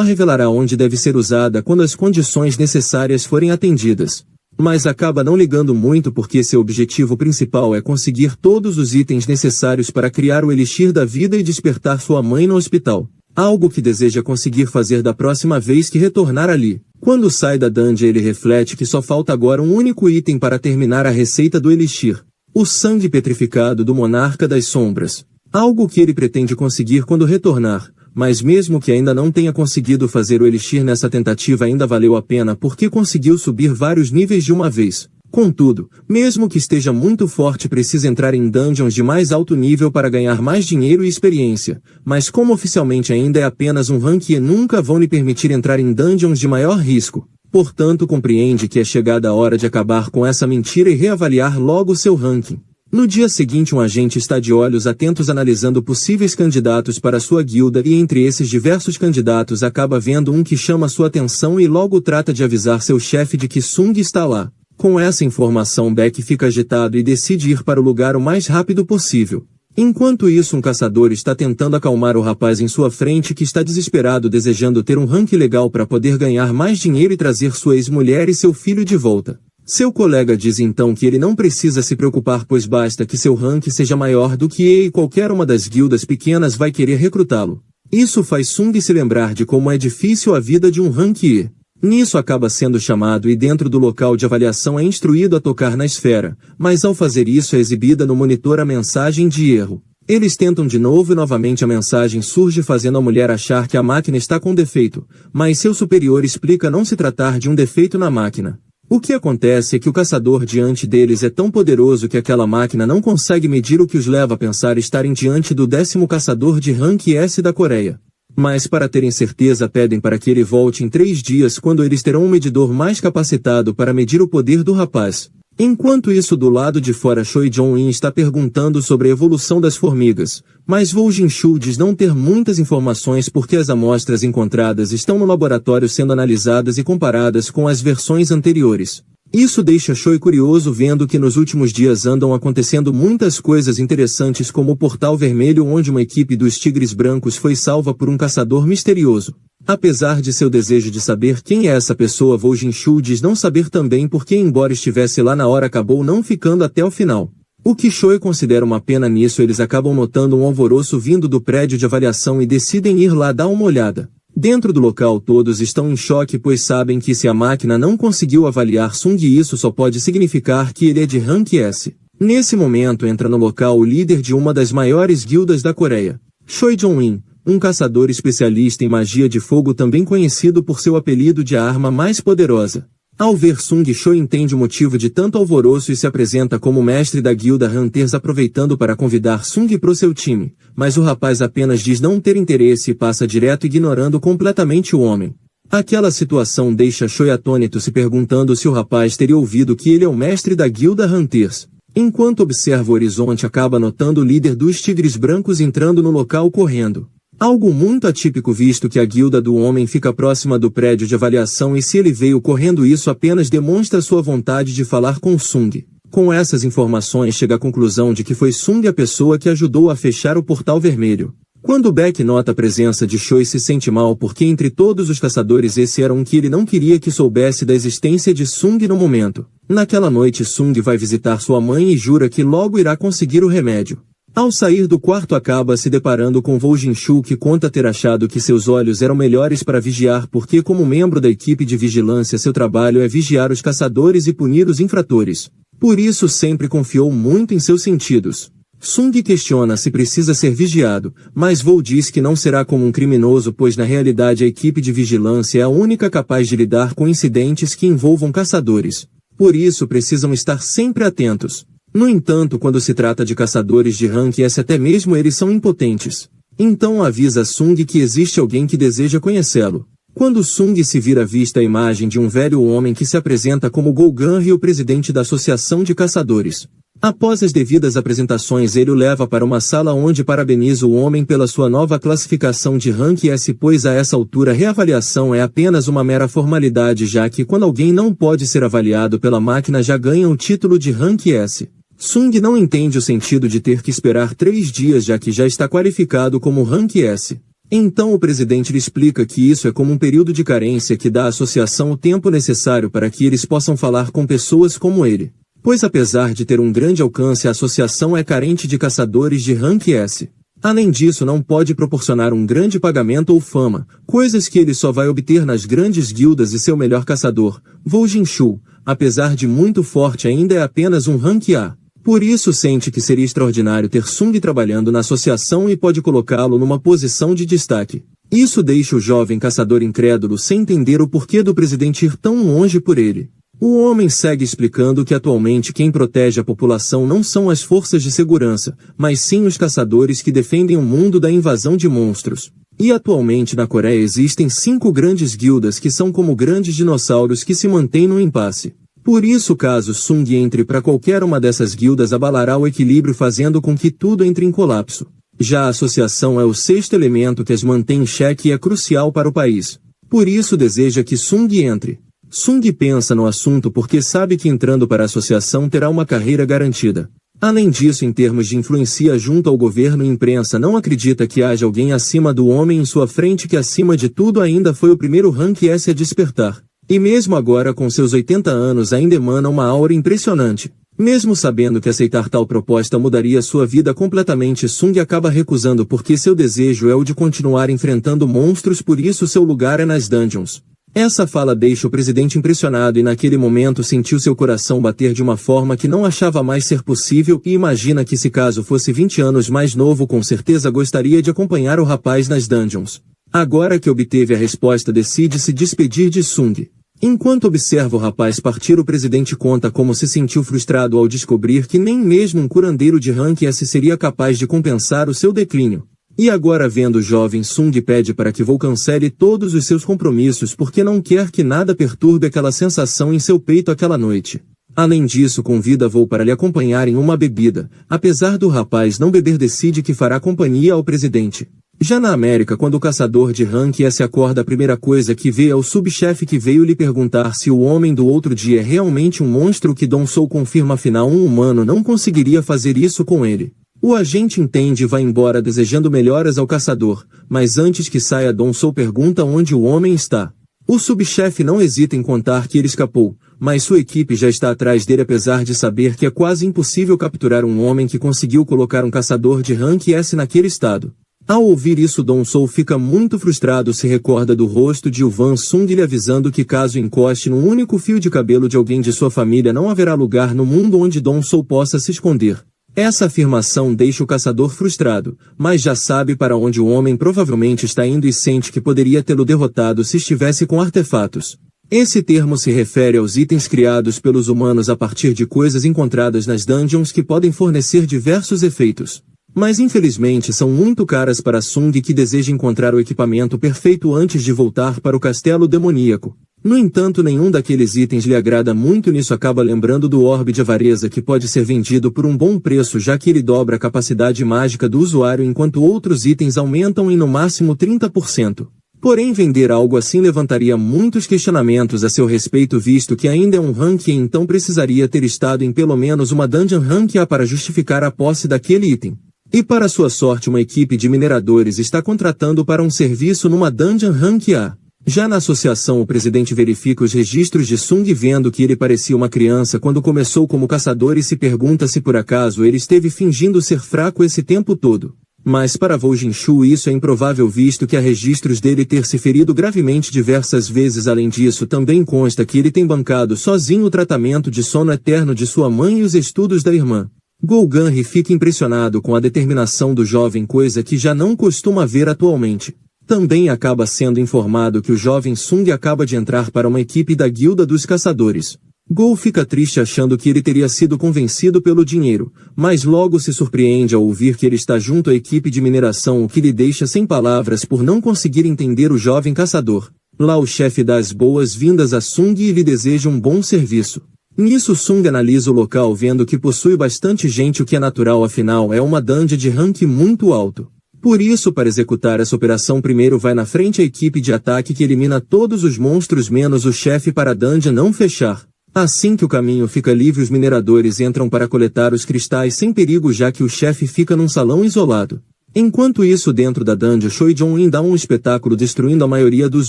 revelará onde deve ser usada quando as condições necessárias forem atendidas. Mas acaba não ligando muito porque seu objetivo principal é conseguir todos os itens necessários para criar o Elixir da Vida e despertar sua mãe no hospital. Algo que deseja conseguir fazer da próxima vez que retornar ali. Quando sai da dungeon, ele reflete que só falta agora um único item para terminar a receita do Elixir. O sangue petrificado do Monarca das Sombras. Algo que ele pretende conseguir quando retornar, mas mesmo que ainda não tenha conseguido fazer o Elixir nessa tentativa, ainda valeu a pena porque conseguiu subir vários níveis de uma vez. Contudo, mesmo que esteja muito forte, precisa entrar em dungeons de mais alto nível para ganhar mais dinheiro e experiência, mas como oficialmente ainda é apenas um rank e nunca vão lhe permitir entrar em dungeons de maior risco. Portanto, compreende que é chegada a hora de acabar com essa mentira e reavaliar logo seu ranking. No dia seguinte, um agente está de olhos atentos analisando possíveis candidatos para sua guilda e entre esses diversos candidatos acaba vendo um que chama sua atenção e logo trata de avisar seu chefe de que Sung está lá. Com essa informação, Beck fica agitado e decide ir para o lugar o mais rápido possível. Enquanto isso, um caçador está tentando acalmar o rapaz em sua frente que está desesperado desejando ter um rank legal para poder ganhar mais dinheiro e trazer sua ex-mulher e seu filho de volta. Seu colega diz então que ele não precisa se preocupar, pois basta que seu rank seja maior do que ele e qualquer uma das guildas pequenas vai querer recrutá-lo. Isso faz Sung se lembrar de como é difícil a vida de um rank E. Nisso acaba sendo chamado e dentro do local de avaliação é instruído a tocar na esfera, mas ao fazer isso é exibida no monitor a mensagem de erro. Eles tentam de novo e novamente a mensagem surge fazendo a mulher achar que a máquina está com defeito, mas seu superior explica não se tratar de um defeito na máquina. O que acontece é que o caçador diante deles é tão poderoso que aquela máquina não consegue medir, o que os leva a pensar estarem diante do 10º caçador de rank S da Coreia. Mas para terem certeza pedem para que ele volte em 3 dias, quando eles terão um medidor mais capacitado para medir o poder do rapaz. Enquanto isso, do lado de fora, Choi Jong-in está perguntando sobre a evolução das formigas, mas Woo Jin-shu diz não ter muitas informações porque as amostras encontradas estão no laboratório sendo analisadas e comparadas com as versões anteriores. Isso deixa Choi curioso, vendo que nos últimos dias andam acontecendo muitas coisas interessantes, como o Portal Vermelho, onde uma equipe dos Tigres Brancos foi salva por um caçador misterioso. Apesar de seu desejo de saber quem é essa pessoa, Woo Jin-shu diz não saber também porque, embora estivesse lá na hora, acabou não ficando até o final. O que Choi considera uma pena. Nisso eles acabam notando um alvoroço vindo do prédio de avaliação e decidem ir lá dar uma olhada. Dentro do local todos estão em choque, pois sabem que se a máquina não conseguiu avaliar Sung, isso só pode significar que ele é de rank S. Nesse momento entra no local o líder de uma das maiores guildas da Coreia, Choi Jong-in, um caçador especialista em magia de fogo, também conhecido por seu apelido de a arma mais poderosa. Ao ver Sung, Choi entende o motivo de tanto alvoroço e se apresenta como mestre da guilda Hunters, aproveitando para convidar Sung pro seu time, mas o rapaz apenas diz não ter interesse e passa direto, ignorando completamente o homem. Aquela situação deixa Choi atônito, se perguntando se o rapaz teria ouvido que ele é o mestre da guilda Hunters. Enquanto observa o horizonte, acaba notando o líder dos Tigres Brancos entrando no local correndo. Algo muito atípico, visto que a guilda do homem fica próxima do prédio de avaliação e se ele veio correndo, isso apenas demonstra sua vontade de falar com Sung. Com essas informações chega à conclusão de que foi Sung a pessoa que ajudou a fechar o Portal Vermelho. Quando Beck nota a presença de Choi, se sente mal porque entre todos os caçadores esse era um que ele não queria que soubesse da existência de Sung no momento. Naquela noite Sung vai visitar sua mãe e jura que logo irá conseguir o remédio. Ao sair do quarto acaba se deparando com Woo Jin-shu, que conta ter achado que seus olhos eram melhores para vigiar porque, como membro da equipe de vigilância, seu trabalho é vigiar os caçadores e punir os infratores. Por isso sempre confiou muito em seus sentidos. Sung questiona se precisa ser vigiado, mas Woo diz que não será como um criminoso, pois na realidade a equipe de vigilância é a única capaz de lidar com incidentes que envolvam caçadores. Por isso precisam estar sempre atentos. No entanto, quando se trata de caçadores de rank S, até mesmo eles são impotentes. Então avisa Sung que existe alguém que deseja conhecê-lo. Quando Sung se vira, vista a imagem de um velho homem que se apresenta como Go Gun-hee, o presidente da Associação de Caçadores. Após as devidas apresentações, ele o leva para uma sala onde parabeniza o homem pela sua nova classificação de Rank S, pois a essa altura a reavaliação é apenas uma mera formalidade, já que quando alguém não pode ser avaliado pela máquina já ganha o título de Rank S. Sung não entende o sentido de ter que esperar 3 dias, já que já está qualificado como Rank S. Então o presidente lhe explica que isso é como um período de carência que dá à associação o tempo necessário para que eles possam falar com pessoas como ele. Pois apesar de ter um grande alcance, a associação é carente de caçadores de Rank S. Além disso, não pode proporcionar um grande pagamento ou fama, coisas que ele só vai obter nas grandes guildas, e seu melhor caçador, Vo Jinshu, apesar de muito forte, ainda é apenas um Rank A. Por isso sente que seria extraordinário ter Sung trabalhando na associação e pode colocá-lo numa posição de destaque. Isso deixa o jovem caçador incrédulo sem entender o porquê do presidente ir tão longe por ele. O homem segue explicando que atualmente quem protege a população não são as forças de segurança, mas sim os caçadores que defendem o mundo da invasão de monstros. E atualmente na Coreia existem 5 grandes guildas que são como grandes dinossauros que se mantêm no impasse. Por isso, caso Sung entre para qualquer uma dessas guildas, abalará o equilíbrio, fazendo com que tudo entre em colapso. Já a associação é o 6º elemento que as mantém em xeque e é crucial para o país. Por isso deseja que Sung entre. Sung pensa no assunto porque sabe que entrando para a associação terá uma carreira garantida. Além disso, em termos de influência junto ao governo e imprensa, não acredita que haja alguém acima do homem em sua frente, que acima de tudo ainda foi o primeiro Rank S a despertar. E mesmo agora com seus 80 anos ainda emana uma aura impressionante. Mesmo sabendo que aceitar tal proposta mudaria sua vida completamente, Sung acaba recusando porque seu desejo é o de continuar enfrentando monstros, por isso seu lugar é nas dungeons. Essa fala deixa o presidente impressionado e naquele momento sentiu seu coração bater de uma forma que não achava mais ser possível, e imagina que se caso fosse 20 anos mais novo com certeza gostaria de acompanhar o rapaz nas dungeons. Agora que obteve a resposta, decide se despedir de Sung. Enquanto observa o rapaz partir, o presidente conta como se sentiu frustrado ao descobrir que nem mesmo um curandeiro de Rank S seria capaz de compensar o seu declínio. E agora, vendo o jovem, Sung pede para que Vo cancele todos os seus compromissos porque não quer que nada perturbe aquela sensação em seu peito aquela noite. Além disso, convida Vo para lhe acompanhar em uma bebida. Apesar do rapaz não beber, decide que fará companhia ao presidente. Já na América, quando o caçador de Rank S acorda, a primeira coisa que vê é o subchefe que veio lhe perguntar se o homem do outro dia é realmente um monstro, que Dong Soo confirma, afinal um humano não conseguiria fazer isso com ele. O agente entende e vai embora desejando melhoras ao caçador, mas antes que saia, Dong Soo pergunta onde o homem está. O subchefe não hesita em contar que ele escapou, mas sua equipe já está atrás dele, apesar de saber que é quase impossível capturar um homem que conseguiu colocar um caçador de Rank S naquele estado. Ao ouvir isso, Dong Soo fica muito frustrado, se recorda do rosto de Wan Sung lhe avisando que caso encoste num único fio de cabelo de alguém de sua família não haverá lugar no mundo onde Dong Soo possa se esconder. Essa afirmação deixa o caçador frustrado, mas já sabe para onde o homem provavelmente está indo e sente que poderia tê-lo derrotado se estivesse com artefatos. Esse termo se refere aos itens criados pelos humanos a partir de coisas encontradas nas dungeons que podem fornecer diversos efeitos. Mas infelizmente são muito caras para Sung, que deseja encontrar o equipamento perfeito antes de voltar para o castelo demoníaco. No entanto, nenhum daqueles itens lhe agrada muito. Nisso acaba lembrando do orbe de avareza, que pode ser vendido por um bom preço, já que ele dobra a capacidade mágica do usuário enquanto outros itens aumentam em no máximo 30%. Porém, vender algo assim levantaria muitos questionamentos a seu respeito, visto que ainda é um Rank E, então precisaria ter estado em pelo menos uma dungeon Rank A para justificar a posse daquele item. E para sua sorte, uma equipe de mineradores está contratando para um serviço numa dungeon Rank A. Já na associação, o presidente verifica os registros de Sung, vendo que ele parecia uma criança quando começou como caçador, e se pergunta se por acaso ele esteve fingindo ser fraco esse tempo todo. Mas para Vo Jinshu isso é improvável, visto que há registros dele ter se ferido gravemente diversas vezes. Além disso, também consta que ele tem bancado sozinho o tratamento de sono eterno de sua mãe e os estudos da irmã. Go Ganri fica impressionado com a determinação do jovem, coisa que já não costuma ver atualmente. Também acaba sendo informado que o jovem Sung acaba de entrar para uma equipe da Guilda dos Caçadores. Go fica triste achando que ele teria sido convencido pelo dinheiro, mas logo se surpreende ao ouvir que ele está junto à equipe de mineração, o que lhe deixa sem palavras por não conseguir entender o jovem caçador. Lá o chefe dá as boas-vindas a Sung e lhe deseja um bom serviço. Nisso Sung analisa o local vendo que possui bastante gente, o que é natural, afinal é uma dungeon de rank muito alto. Por isso, para executar essa operação, primeiro vai na frente a equipe de ataque que elimina todos os monstros menos o chefe para a dungeon não fechar. Assim que o caminho fica livre, os mineradores entram para coletar os cristais sem perigo, já que o chefe fica num salão isolado. Enquanto isso, dentro da dungeon, Choi Jong-in dá um espetáculo destruindo a maioria dos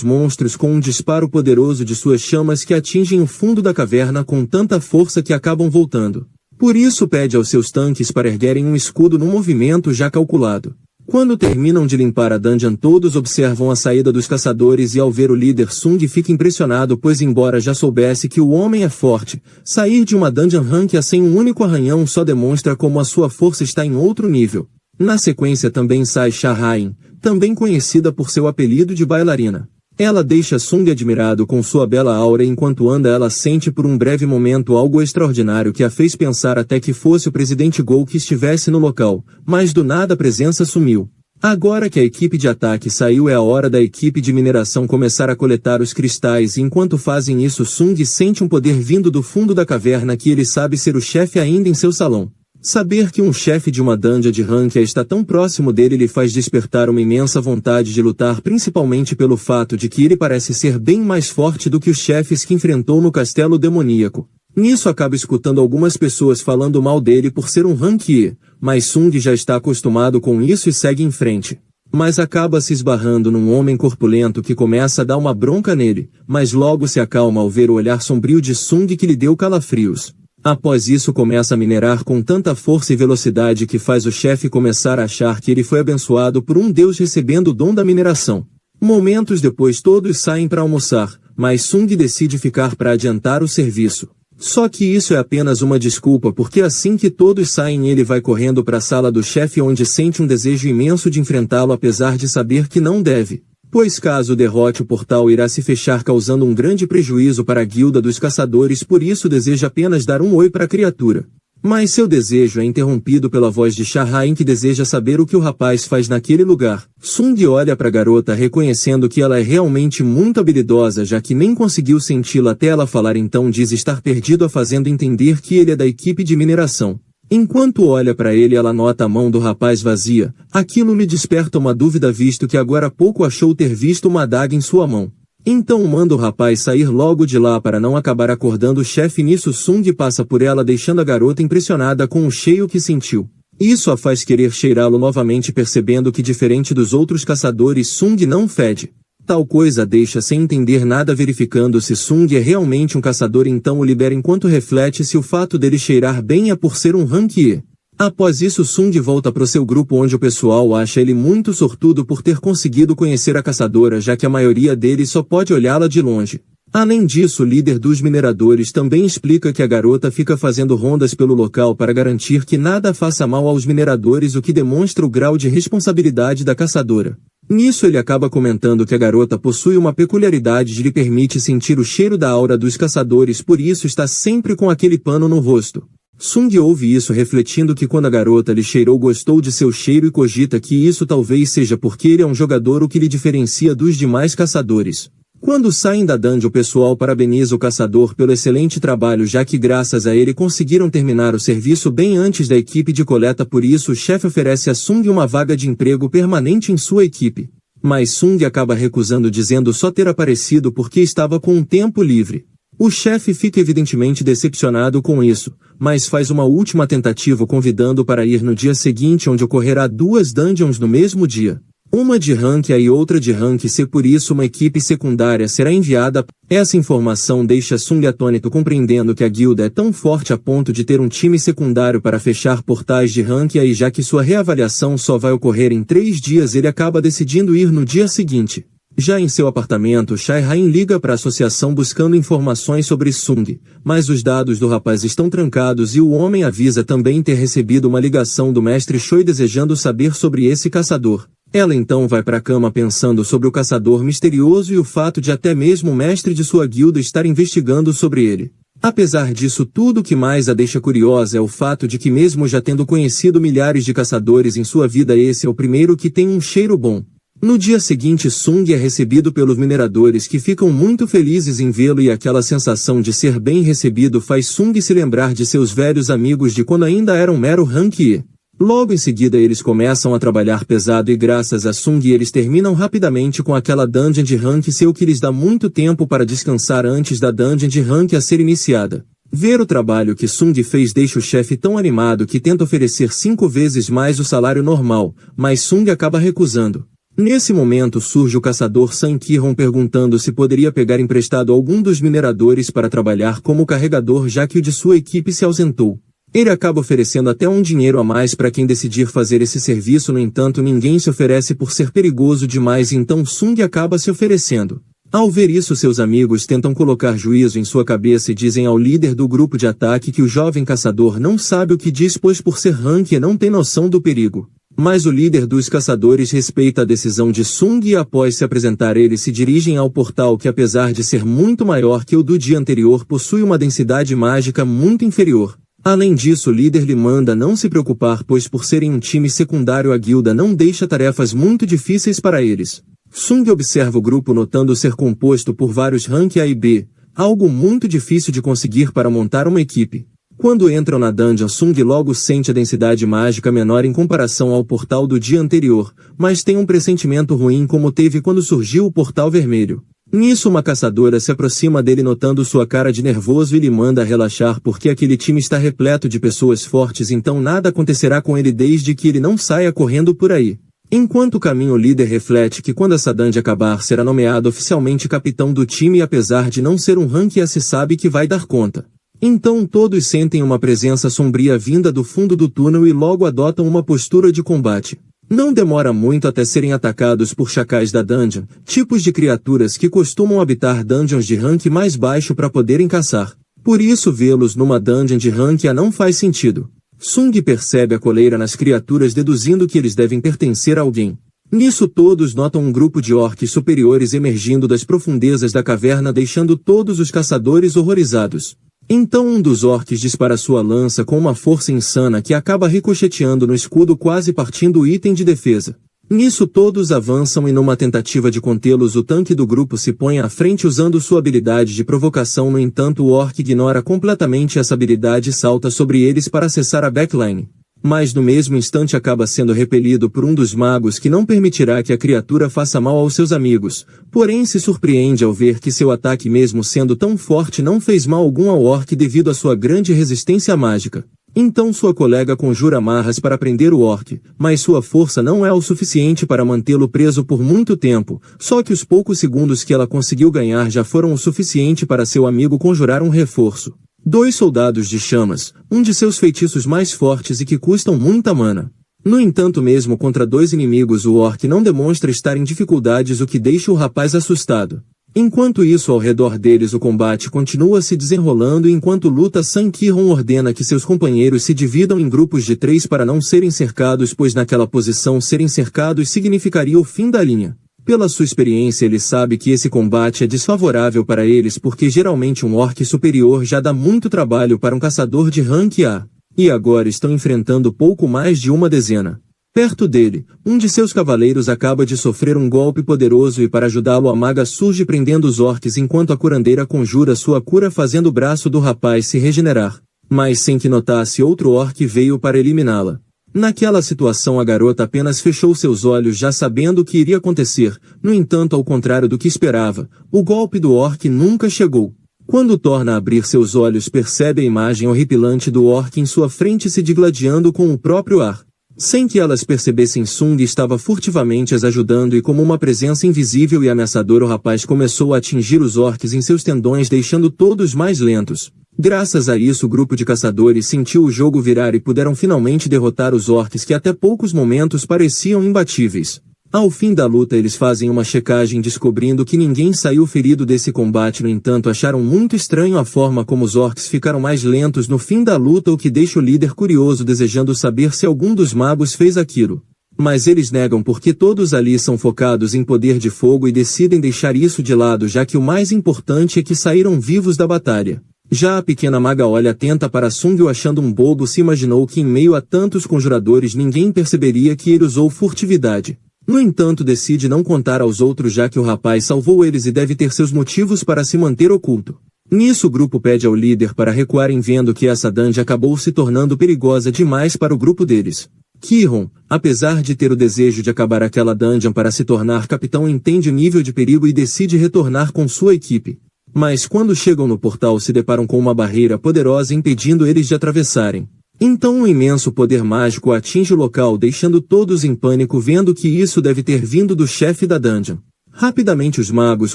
monstros com um disparo poderoso de suas chamas que atingem o fundo da caverna com tanta força que acabam voltando. Por isso pede aos seus tanques para erguerem um escudo num movimento já calculado. Quando terminam de limpar a dungeon, todos observam a saída dos caçadores e ao ver o líder Sung fica impressionado, pois embora já soubesse que o homem é forte, sair de uma dungeon rank A sem um único arranhão só demonstra como a sua força está em outro nível. Na sequência também sai Sha-Hain, também conhecida por seu apelido de bailarina. Ela deixa Sung admirado com sua bela aura, e enquanto anda ela sente por um breve momento algo extraordinário que a fez pensar até que fosse o presidente Gol que estivesse no local, mas do nada a presença sumiu. Agora que a equipe de ataque saiu, é a hora da equipe de mineração começar a coletar os cristais, e enquanto fazem isso Sung sente um poder vindo do fundo da caverna que ele sabe ser o chefe ainda em seu salão. Saber que um chefe de uma dungeon de rank está tão próximo dele lhe faz despertar uma imensa vontade de lutar, principalmente pelo fato de que ele parece ser bem mais forte do que os chefes que enfrentou no castelo demoníaco. Nisso acaba escutando algumas pessoas falando mal dele por ser um rank E, mas Sung já está acostumado com isso e segue em frente. Mas acaba se esbarrando num homem corpulento que começa a dar uma bronca nele, mas logo se acalma ao ver o olhar sombrio de Sung que lhe deu calafrios. Após isso começa a minerar com tanta força e velocidade que faz o chefe começar a achar que ele foi abençoado por um deus recebendo o dom da mineração. Momentos depois todos saem para almoçar, mas Sung decide ficar para adiantar o serviço. Só que isso é apenas uma desculpa, porque assim que todos saem ele vai correndo para a sala do chefe, onde sente um desejo imenso de enfrentá-lo, apesar de saber que não deve. Pois caso derrote o portal irá se fechar, causando um grande prejuízo para a guilda dos caçadores, por isso deseja apenas dar um oi para a criatura. Mas seu desejo é interrompido pela voz de Sha-Hain, que deseja saber o que o rapaz faz naquele lugar. Sung olha para a garota reconhecendo que ela é realmente muito habilidosa, já que nem conseguiu senti-la até ela falar, então diz estar perdido, a fazendo entender que ele é da equipe de mineração. Enquanto olha para ele, ela nota a mão do rapaz vazia. Aquilo lhe desperta uma dúvida, visto que agora há pouco achou ter visto uma adaga em sua mão. Então manda o rapaz sair logo de lá para não acabar acordando o chefe. Nisso Sung passa por ela, deixando a garota impressionada com o cheiro que sentiu. Isso a faz querer cheirá-lo novamente, percebendo que diferente dos outros caçadores Sung não fede. Tal coisa deixa sem entender nada. Verificando se Sung é realmente um caçador, então o libera, enquanto reflete se o fato dele cheirar bem é por ser um rank E. Após isso Sung volta pro seu grupo, onde o pessoal acha ele muito sortudo por ter conseguido conhecer a caçadora, já que a maioria deles só pode olhá-la de longe. Além disso, o líder dos mineradores também explica que a garota fica fazendo rondas pelo local para garantir que nada faça mal aos mineradores, o que demonstra o grau de responsabilidade da caçadora. Nisso ele acaba comentando que a garota possui uma peculiaridade de lhe permite sentir o cheiro da aura dos caçadores, por isso está sempre com aquele pano no rosto. Sung ouve isso, refletindo que quando a garota lhe cheirou gostou de seu cheiro, e cogita que isso talvez seja porque ele é um jogador, o que lhe diferencia dos demais caçadores. Quando saem da dungeon, o pessoal parabeniza o caçador pelo excelente trabalho, já que graças a ele conseguiram terminar o serviço bem antes da equipe de coleta. Por isso o chefe oferece a Sung uma vaga de emprego permanente em sua equipe. Mas Sung acaba recusando, dizendo só ter aparecido porque estava com um tempo livre. O chefe fica evidentemente decepcionado com isso, mas faz uma última tentativa, convidando para ir no dia seguinte, onde ocorrerá 2 dungeons no mesmo dia. Uma de rank A e outra de rank C, por isso uma equipe secundária será enviada. Essa informação deixa Sung atônito, compreendendo que a guilda é tão forte a ponto de ter um time secundário para fechar portais de rank A, e já que sua reavaliação só vai ocorrer em 3 dias, ele acaba decidindo ir no dia seguinte. Já em seu apartamento, Sha-Hain liga para a associação buscando informações sobre Sung, mas os dados do rapaz estão trancados, e o homem avisa também ter recebido uma ligação do mestre Choi desejando saber sobre esse caçador. Ela então vai para a cama pensando sobre o caçador misterioso e o fato de até mesmo o mestre de sua guilda estar investigando sobre ele. Apesar disso tudo, o que mais a deixa curiosa é o fato de que, mesmo já tendo conhecido milhares de caçadores em sua vida, esse é o primeiro que tem um cheiro bom. No dia seguinte Sung é recebido pelos mineradores que ficam muito felizes em vê-lo e aquela sensação de ser bem recebido faz Sung se lembrar de seus velhos amigos de quando ainda era um mero Rank E. Logo em seguida eles começam a trabalhar pesado e graças a Sung eles terminam rapidamente com aquela dungeon de Rank C, o que lhes dá muito tempo para descansar antes da dungeon de Rank a ser iniciada. Ver o trabalho que Sung fez deixa o chefe tão animado que tenta oferecer 5 vezes mais o salário normal, mas Sung acaba recusando. Nesse momento surge o caçador San Ki-hon perguntando se poderia pegar emprestado algum dos mineradores para trabalhar como carregador já que o de sua equipe se ausentou. Ele acaba oferecendo até um dinheiro a mais para quem decidir fazer esse serviço, no entanto ninguém se oferece por ser perigoso demais, então Sung acaba se oferecendo. Ao ver isso seus amigos tentam colocar juízo em sua cabeça e dizem ao líder do grupo de ataque que o jovem caçador não sabe o que diz pois por ser Rank não tem noção do perigo. Mas o líder dos caçadores respeita a decisão de Sung e após se apresentar eles se dirigem ao portal que apesar de ser muito maior que o do dia anterior possui uma densidade mágica muito inferior. Além disso o líder lhe manda não se preocupar pois por serem um time secundário a guilda não deixa tarefas muito difíceis para eles. Sung observa o grupo notando ser composto por vários Rank A e B, algo muito difícil de conseguir para montar uma equipe. Quando entram na dungeon Sung logo sente a densidade mágica menor em comparação ao portal do dia anterior, mas tem um pressentimento ruim como teve quando surgiu o portal vermelho. Nisso uma caçadora se aproxima dele notando sua cara de nervoso e lhe manda relaxar porque aquele time está repleto de pessoas fortes, então nada acontecerá com ele desde que ele não saia correndo por aí. Enquanto caminha o líder reflete que quando essa dungeon acabar será nomeado oficialmente capitão do time e apesar de não ser um rank A se sabe que vai dar conta. Então todos sentem uma presença sombria vinda do fundo do túnel e logo adotam uma postura de combate. Não demora muito até serem atacados por chacais da dungeon, tipos de criaturas que costumam habitar dungeons de rank mais baixo para poderem caçar. Por isso vê-los numa dungeon de rank A não faz sentido. Sung percebe a coleira nas criaturas deduzindo que eles devem pertencer a alguém. Nisso todos notam um grupo de orques superiores emergindo das profundezas da caverna deixando todos os caçadores horrorizados. Então um dos orques dispara sua lança com uma força insana que acaba ricocheteando no escudo quase partindo o item de defesa. Nisso todos avançam e numa tentativa de contê-los o tanque do grupo se põe à frente usando sua habilidade de provocação, no entanto o orc ignora completamente essa habilidade e salta sobre eles para acessar a backline. Mas no mesmo instante acaba sendo repelido por um dos magos que não permitirá que a criatura faça mal aos seus amigos, porém se surpreende ao ver que seu ataque mesmo sendo tão forte não fez mal algum ao orc devido à sua grande resistência mágica. Então sua colega conjura amarras para prender o orc, mas sua força não é o suficiente para mantê-lo preso por muito tempo, só que os poucos segundos que ela conseguiu ganhar já foram o suficiente para seu amigo conjurar um reforço. 2 soldados de chamas, um de seus feitiços mais fortes e que custam muita mana. No entanto mesmo contra 2 inimigos o orc não demonstra estar em dificuldades, o que deixa o rapaz assustado. Enquanto isso ao redor deles o combate continua se desenrolando e enquanto luta San Ki-hon ordena que seus companheiros se dividam em grupos de 3 para não serem cercados, pois naquela posição serem cercados significaria o fim da linha. Pela sua experiência ele sabe que esse combate é desfavorável para eles porque geralmente um orc superior já dá muito trabalho para um caçador de rank A. E agora estão enfrentando pouco mais de uma dezena. Perto dele, um de seus cavaleiros acaba de sofrer um golpe poderoso e para ajudá-lo a maga surge prendendo os orcs enquanto a curandeira conjura sua cura fazendo o braço do rapaz se regenerar. Mas sem que notasse outro orc veio para eliminá-la. Naquela situação a garota apenas fechou seus olhos já sabendo o que iria acontecer, no entanto ao contrário do que esperava, o golpe do orc nunca chegou. Quando torna a abrir seus olhos percebe a imagem horripilante do orc em sua frente se digladiando com o próprio ar. Sem que elas percebessem Sung estava furtivamente as ajudando e como uma presença invisível e ameaçadora o rapaz começou a atingir os orcs em seus tendões deixando todos mais lentos. Graças a isso o grupo de caçadores sentiu o jogo virar e puderam finalmente derrotar os orcs que até poucos momentos pareciam imbatíveis. Ao fim da luta eles fazem uma checagem descobrindo que ninguém saiu ferido desse combate, no entanto acharam muito estranho a forma como os orcs ficaram mais lentos no fim da luta, o que deixa o líder curioso desejando saber se algum dos magos fez aquilo. Mas eles negam porque todos ali são focados em poder de fogo e decidem deixar isso de lado já que o mais importante é que saíram vivos da batalha. Já a pequena maga olha atenta para Sung achando um bobo, se imaginou que em meio a tantos conjuradores ninguém perceberia que ele usou furtividade. No entanto, decide não contar aos outros já que o rapaz salvou eles e deve ter seus motivos para se manter oculto. Nisso o grupo pede ao líder para recuarem vendo que essa dungeon acabou se tornando perigosa demais para o grupo deles. Kihon, apesar de ter o desejo de acabar aquela dungeon para se tornar capitão, entende o nível de perigo e decide retornar com sua equipe. Mas quando chegam no portal se deparam com uma barreira poderosa impedindo eles de atravessarem. Então um imenso poder mágico atinge o local deixando todos em pânico vendo que isso deve ter vindo do chefe da dungeon. Rapidamente os magos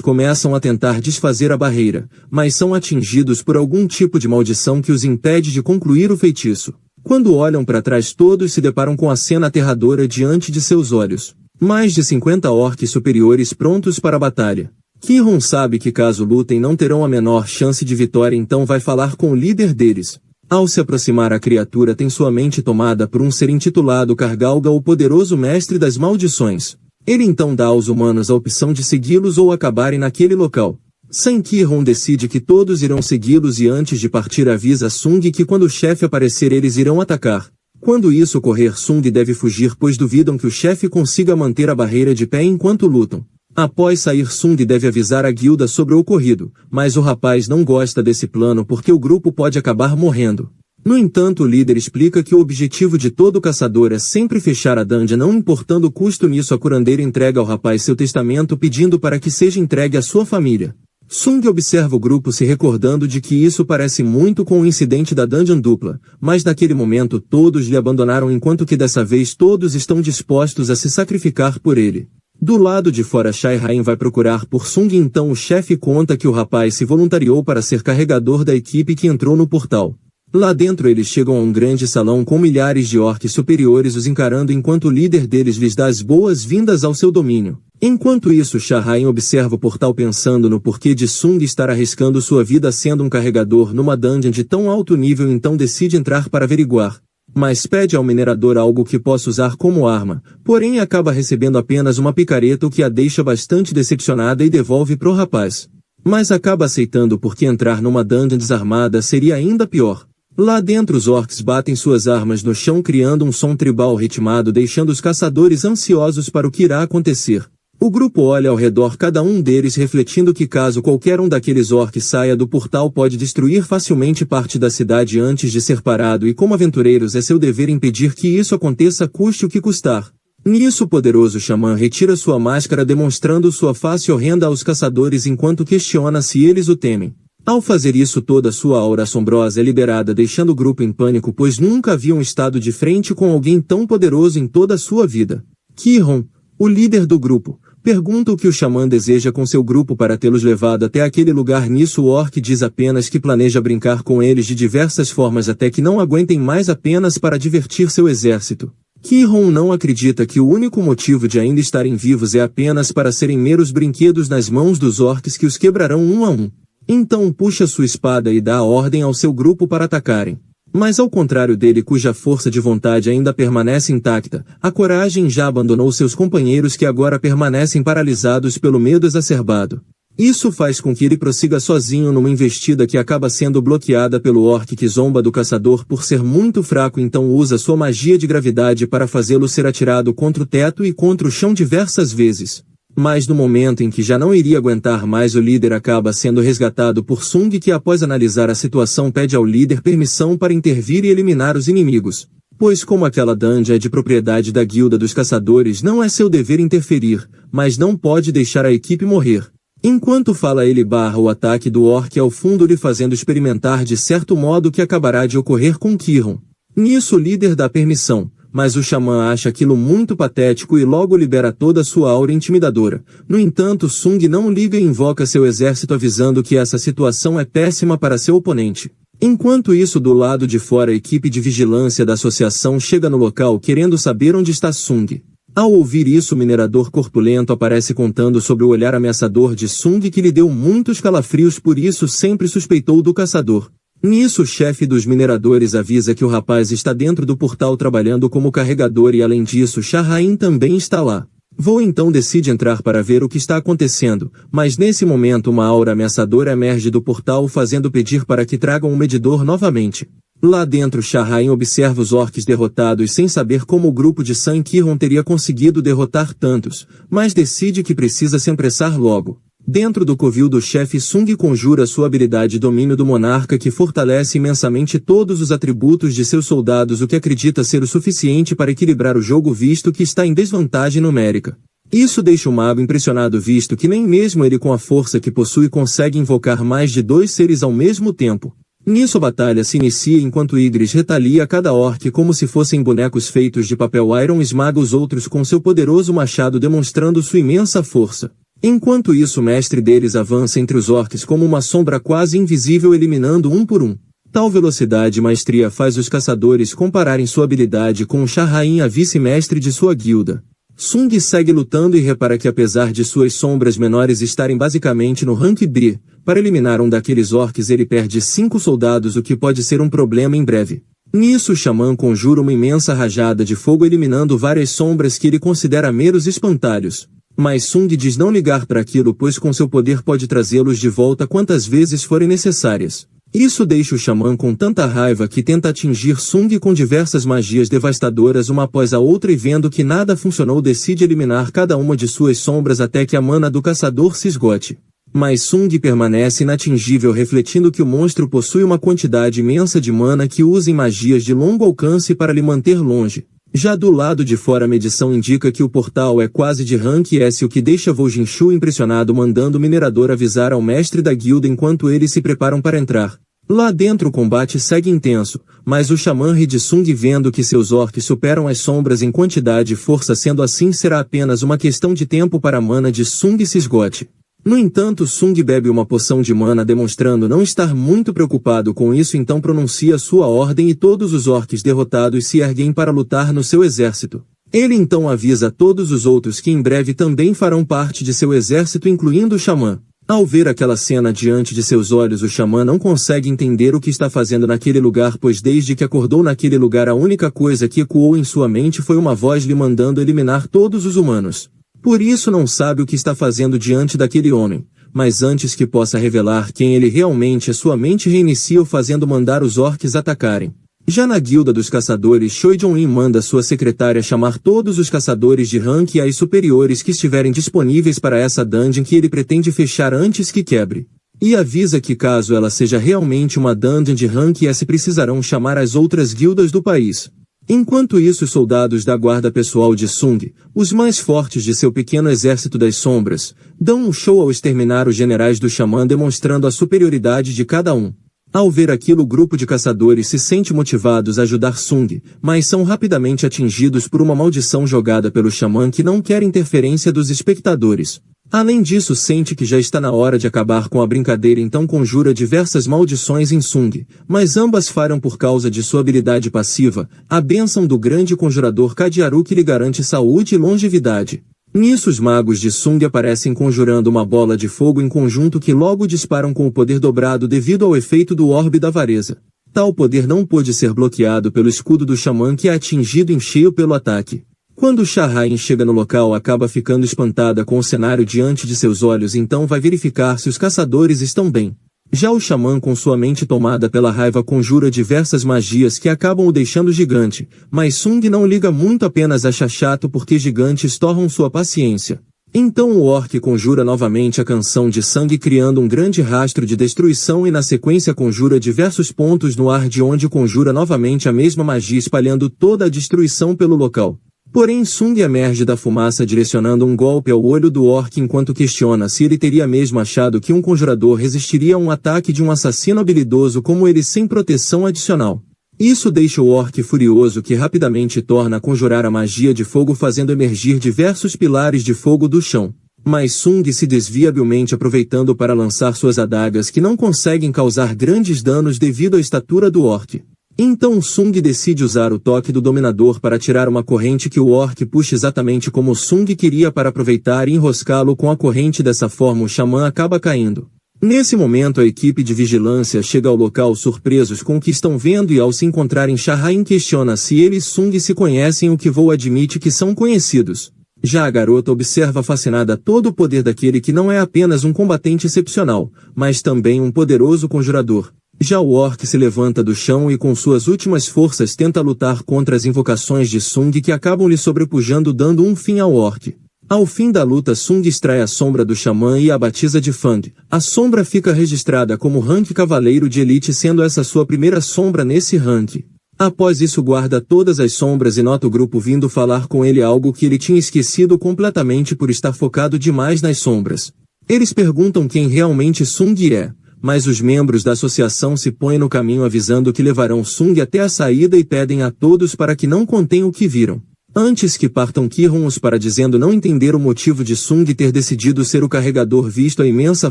começam a tentar desfazer a barreira, mas são atingidos por algum tipo de maldição que os impede de concluir o feitiço. Quando olham para trás todos se deparam com a cena aterradora diante de seus olhos. Mais de 50 orques superiores prontos para a batalha. Kihon sabe que caso lutem não terão a menor chance de vitória, então vai falar com o líder deles. Ao se aproximar, a criatura tem sua mente tomada por um ser intitulado Kargalga, o poderoso mestre das maldições. Ele então dá aos humanos a opção de segui-los ou acabarem naquele local. Sen Kihon decide que todos irão segui-los e antes de partir avisa Sung que quando o chefe aparecer eles irão atacar. Quando isso ocorrer, Sung deve fugir pois duvidam que o chefe consiga manter a barreira de pé enquanto lutam. Após sair, Sung deve avisar a guilda sobre o ocorrido, mas o rapaz não gosta desse plano porque o grupo pode acabar morrendo. No entanto, o líder explica que o objetivo de todo caçador é sempre fechar a dungeon, não importando o custo. Nisso a curandeira entrega ao rapaz seu testamento pedindo para que seja entregue à sua família. Sung observa o grupo se recordando de que isso parece muito com o incidente da dungeon dupla, mas naquele momento todos lhe abandonaram enquanto que dessa vez todos estão dispostos a se sacrificar por ele. Do lado de fora, Shai Rain vai procurar por Sung, então o chefe conta que o rapaz se voluntariou para ser carregador da equipe que entrou no portal. Lá dentro eles chegam a um grande salão com milhares de orques superiores os encarando enquanto o líder deles lhes dá as boas-vindas ao seu domínio. Enquanto isso, Shai Rain observa o portal pensando no porquê de Sung estar arriscando sua vida sendo um carregador numa dungeon de tão alto nível, então decide entrar para averiguar. Mas pede ao minerador algo que possa usar como arma, porém acaba recebendo apenas uma picareta, o que a deixa bastante decepcionada e devolve pro rapaz. Mas acaba aceitando porque entrar numa dungeon desarmada seria ainda pior. Lá dentro os orcs batem suas armas no chão criando um som tribal ritmado deixando os caçadores ansiosos para o que irá acontecer. O grupo olha ao redor, cada um deles refletindo que caso qualquer um daqueles orcs saia do portal pode destruir facilmente parte da cidade antes de ser parado, e como aventureiros é seu dever impedir que isso aconteça custe o que custar. Nisso o poderoso xamã retira sua máscara demonstrando sua face horrenda aos caçadores enquanto questiona se eles o temem. Ao fazer isso toda sua aura assombrosa é liberada deixando o grupo em pânico pois nunca haviam estado de frente com alguém tão poderoso em toda a sua vida. Kihon, o líder do grupo, pergunta o que o xamã deseja com seu grupo para tê-los levado até aquele lugar. Nisso o orc diz apenas que planeja brincar com eles de diversas formas até que não aguentem mais, apenas para divertir seu exército. Kihon não acredita que o único motivo de ainda estarem vivos é apenas para serem meros brinquedos nas mãos dos orcs que os quebrarão um a um. Então puxa sua espada e dá a ordem ao seu grupo para atacarem. Mas ao contrário dele, cuja força de vontade ainda permanece intacta, a coragem já abandonou seus companheiros que agora permanecem paralisados pelo medo exacerbado. Isso faz com que ele prossiga sozinho numa investida que acaba sendo bloqueada pelo orc que zomba do caçador por ser muito fraco, então usa sua magia de gravidade para fazê-lo ser atirado contra o teto e contra o chão diversas vezes. Mas no momento em que já não iria aguentar mais, o líder acaba sendo resgatado por Sung, que após analisar a situação pede ao líder permissão para intervir e eliminar os inimigos. Pois como aquela dungeon é de propriedade da guilda dos caçadores, não é seu dever interferir, mas não pode deixar a equipe morrer. Enquanto fala ele barra o ataque do orc ao fundo lhe fazendo experimentar de certo modo o que acabará de ocorrer com Kihon. Nisso o líder dá permissão. Mas o xamã acha aquilo muito patético e logo libera toda a sua aura intimidadora. No entanto, Sung não liga e invoca seu exército avisando que essa situação é péssima para seu oponente. Enquanto isso, do lado de fora, a equipe de vigilância da associação chega no local querendo saber onde está Sung. Ao ouvir isso, o minerador corpulento aparece contando sobre o olhar ameaçador de Sung que lhe deu muitos calafrios, por isso sempre suspeitou do caçador. Nisso o chefe dos mineradores avisa que o rapaz está dentro do portal trabalhando como carregador e além disso Shai Rain também está lá. Vo então decide entrar para ver o que está acontecendo, mas nesse momento uma aura ameaçadora emerge do portal fazendo pedir para que tragam o medidor novamente. Lá dentro Shahrain observa os orques derrotados sem saber como o grupo de Sun Quirón teria conseguido derrotar tantos, mas decide que precisa se apressar logo. Dentro do covil do chefe Sung conjura sua habilidade domínio do monarca que fortalece imensamente todos os atributos de seus soldados, o que acredita ser o suficiente para equilibrar o jogo visto que está em desvantagem numérica. Isso deixa o mago impressionado visto que nem mesmo ele com a força que possui consegue invocar mais de 2 seres ao mesmo tempo. Nisso a batalha se inicia enquanto Ygritte retalia cada orc como se fossem bonecos feitos de papel Iron esmaga os outros com seu poderoso machado demonstrando sua imensa força. Enquanto isso o mestre deles avança entre os orcs como uma sombra quase invisível eliminando um por um. Tal velocidade e maestria faz os caçadores compararem sua habilidade com o Shahrain, a vice-mestre de sua guilda. Sung segue lutando e repara que apesar de suas sombras menores estarem basicamente no rank B, para eliminar um daqueles orcs ele perde 5 soldados, o que pode ser um problema em breve. Nisso o xamã conjura uma imensa rajada de fogo eliminando várias sombras que ele considera meros espantalhos. Mas Sung diz não ligar para aquilo pois com seu poder pode trazê-los de volta quantas vezes forem necessárias. Isso deixa o xamã com tanta raiva que tenta atingir Sung com diversas magias devastadoras uma após a outra e vendo que nada funcionou decide eliminar cada uma de suas sombras até que a mana do caçador se esgote. Mas Sung permanece inatingível refletindo que o monstro possui uma quantidade imensa de mana que usa em magias de longo alcance para lhe manter longe. Já do lado de fora a medição indica que o portal é quase de rank S, o que deixa Voljinchu impressionado mandando o minerador avisar ao mestre da guilda enquanto eles se preparam para entrar. Lá dentro o combate segue intenso, mas o xamã ri de Sung vendo que seus orcs superam as sombras em quantidade e força, sendo assim será apenas uma questão de tempo para a mana de Sung se esgote. No entanto Sung bebe uma poção de mana demonstrando não estar muito preocupado com isso, então pronuncia sua ordem e todos os orcs derrotados se erguem para lutar no seu exército. Ele então avisa a todos os outros que em breve também farão parte de seu exército incluindo o xamã. Ao ver aquela cena diante de seus olhos o xamã não consegue entender o que está fazendo naquele lugar pois desde que acordou naquele lugar a única coisa que ecoou em sua mente foi uma voz lhe mandando eliminar todos os humanos. Por isso não sabe o que está fazendo diante daquele homem, mas antes que possa revelar quem ele realmente é sua mente reinicia o fazendo mandar os orcs atacarem. Já na guilda dos caçadores Choi Jong-in manda sua secretária chamar todos os caçadores de rank e superiores que estiverem disponíveis para essa dungeon que ele pretende fechar antes que quebre. E avisa que caso ela seja realmente uma dungeon de rank S precisarão chamar as outras guildas do país. Enquanto isso os soldados da guarda pessoal de Sung, os mais fortes de seu pequeno exército das sombras, dão um show ao exterminar os generais do xamã demonstrando a superioridade de cada um. Ao ver aquilo o grupo de caçadores se sente motivados a ajudar Sung, mas são rapidamente atingidos por uma maldição jogada pelo xamã que não quer interferência dos espectadores. Além disso sente que já está na hora de acabar com a brincadeira então conjura diversas maldições em Sung, mas ambas falham por causa de sua habilidade passiva, a bênção do grande conjurador Kadiaru que lhe garante saúde e longevidade. Nisso os magos de Sung aparecem conjurando uma bola de fogo em conjunto que logo disparam com o poder dobrado devido ao efeito do orbe da avareza. Tal poder não pôde ser bloqueado pelo escudo do xamã que é atingido em cheio pelo ataque. Quando Shahrain chega no local acaba ficando espantada com o cenário diante de seus olhos então vai verificar se os caçadores estão bem. Já o xamã com sua mente tomada pela raiva conjura diversas magias que acabam o deixando gigante, mas Sung não liga muito apenas acha chato porque gigantes torram sua paciência. Então o orc conjura novamente a canção de sangue criando um grande rastro de destruição e na sequência conjura diversos pontos no ar de onde conjura novamente a mesma magia espalhando toda a destruição pelo local. Porém Sung emerge da fumaça direcionando um golpe ao olho do orc enquanto questiona se ele teria mesmo achado que um conjurador resistiria a um ataque de um assassino habilidoso como ele sem proteção adicional. Isso deixa o orc furioso que rapidamente torna a conjurar a magia de fogo fazendo emergir diversos pilares de fogo do chão. Mas Sung se desvia habilmente aproveitando para lançar suas adagas que não conseguem causar grandes danos devido à estatura do orc. Então Sung decide usar o toque do dominador para tirar uma corrente que o orc puxa exatamente como Sung queria para aproveitar e enroscá-lo com a corrente dessa forma o xamã acaba caindo. Nesse momento a equipe de vigilância chega ao local surpresos com o que estão vendo e ao se encontrarem Shahrain questiona se ele e Sung se conhecem o que Vo admite que são conhecidos. Já a garota observa fascinada todo o poder daquele que não é apenas um combatente excepcional, mas também um poderoso conjurador. Já o orc se levanta do chão e com suas últimas forças tenta lutar contra as invocações de Sung que acabam lhe sobrepujando, dando um fim ao orc. Ao fim da luta, Sung extrai a sombra do xamã e a batiza de Fang. A sombra fica registrada como rank Cavaleiro de Elite, sendo essa sua primeira sombra nesse rank. Após isso, guarda todas as sombras e nota o grupo vindo falar com ele, algo que ele tinha esquecido completamente por estar focado demais nas sombras. Eles perguntam quem realmente Sung é, mas os membros da associação se põem no caminho avisando que levarão Sung até a saída e pedem a todos para que não contem o que viram. Antes que partam, Kiron os para dizendo não entender o motivo de Sung ter decidido ser o carregador visto a imensa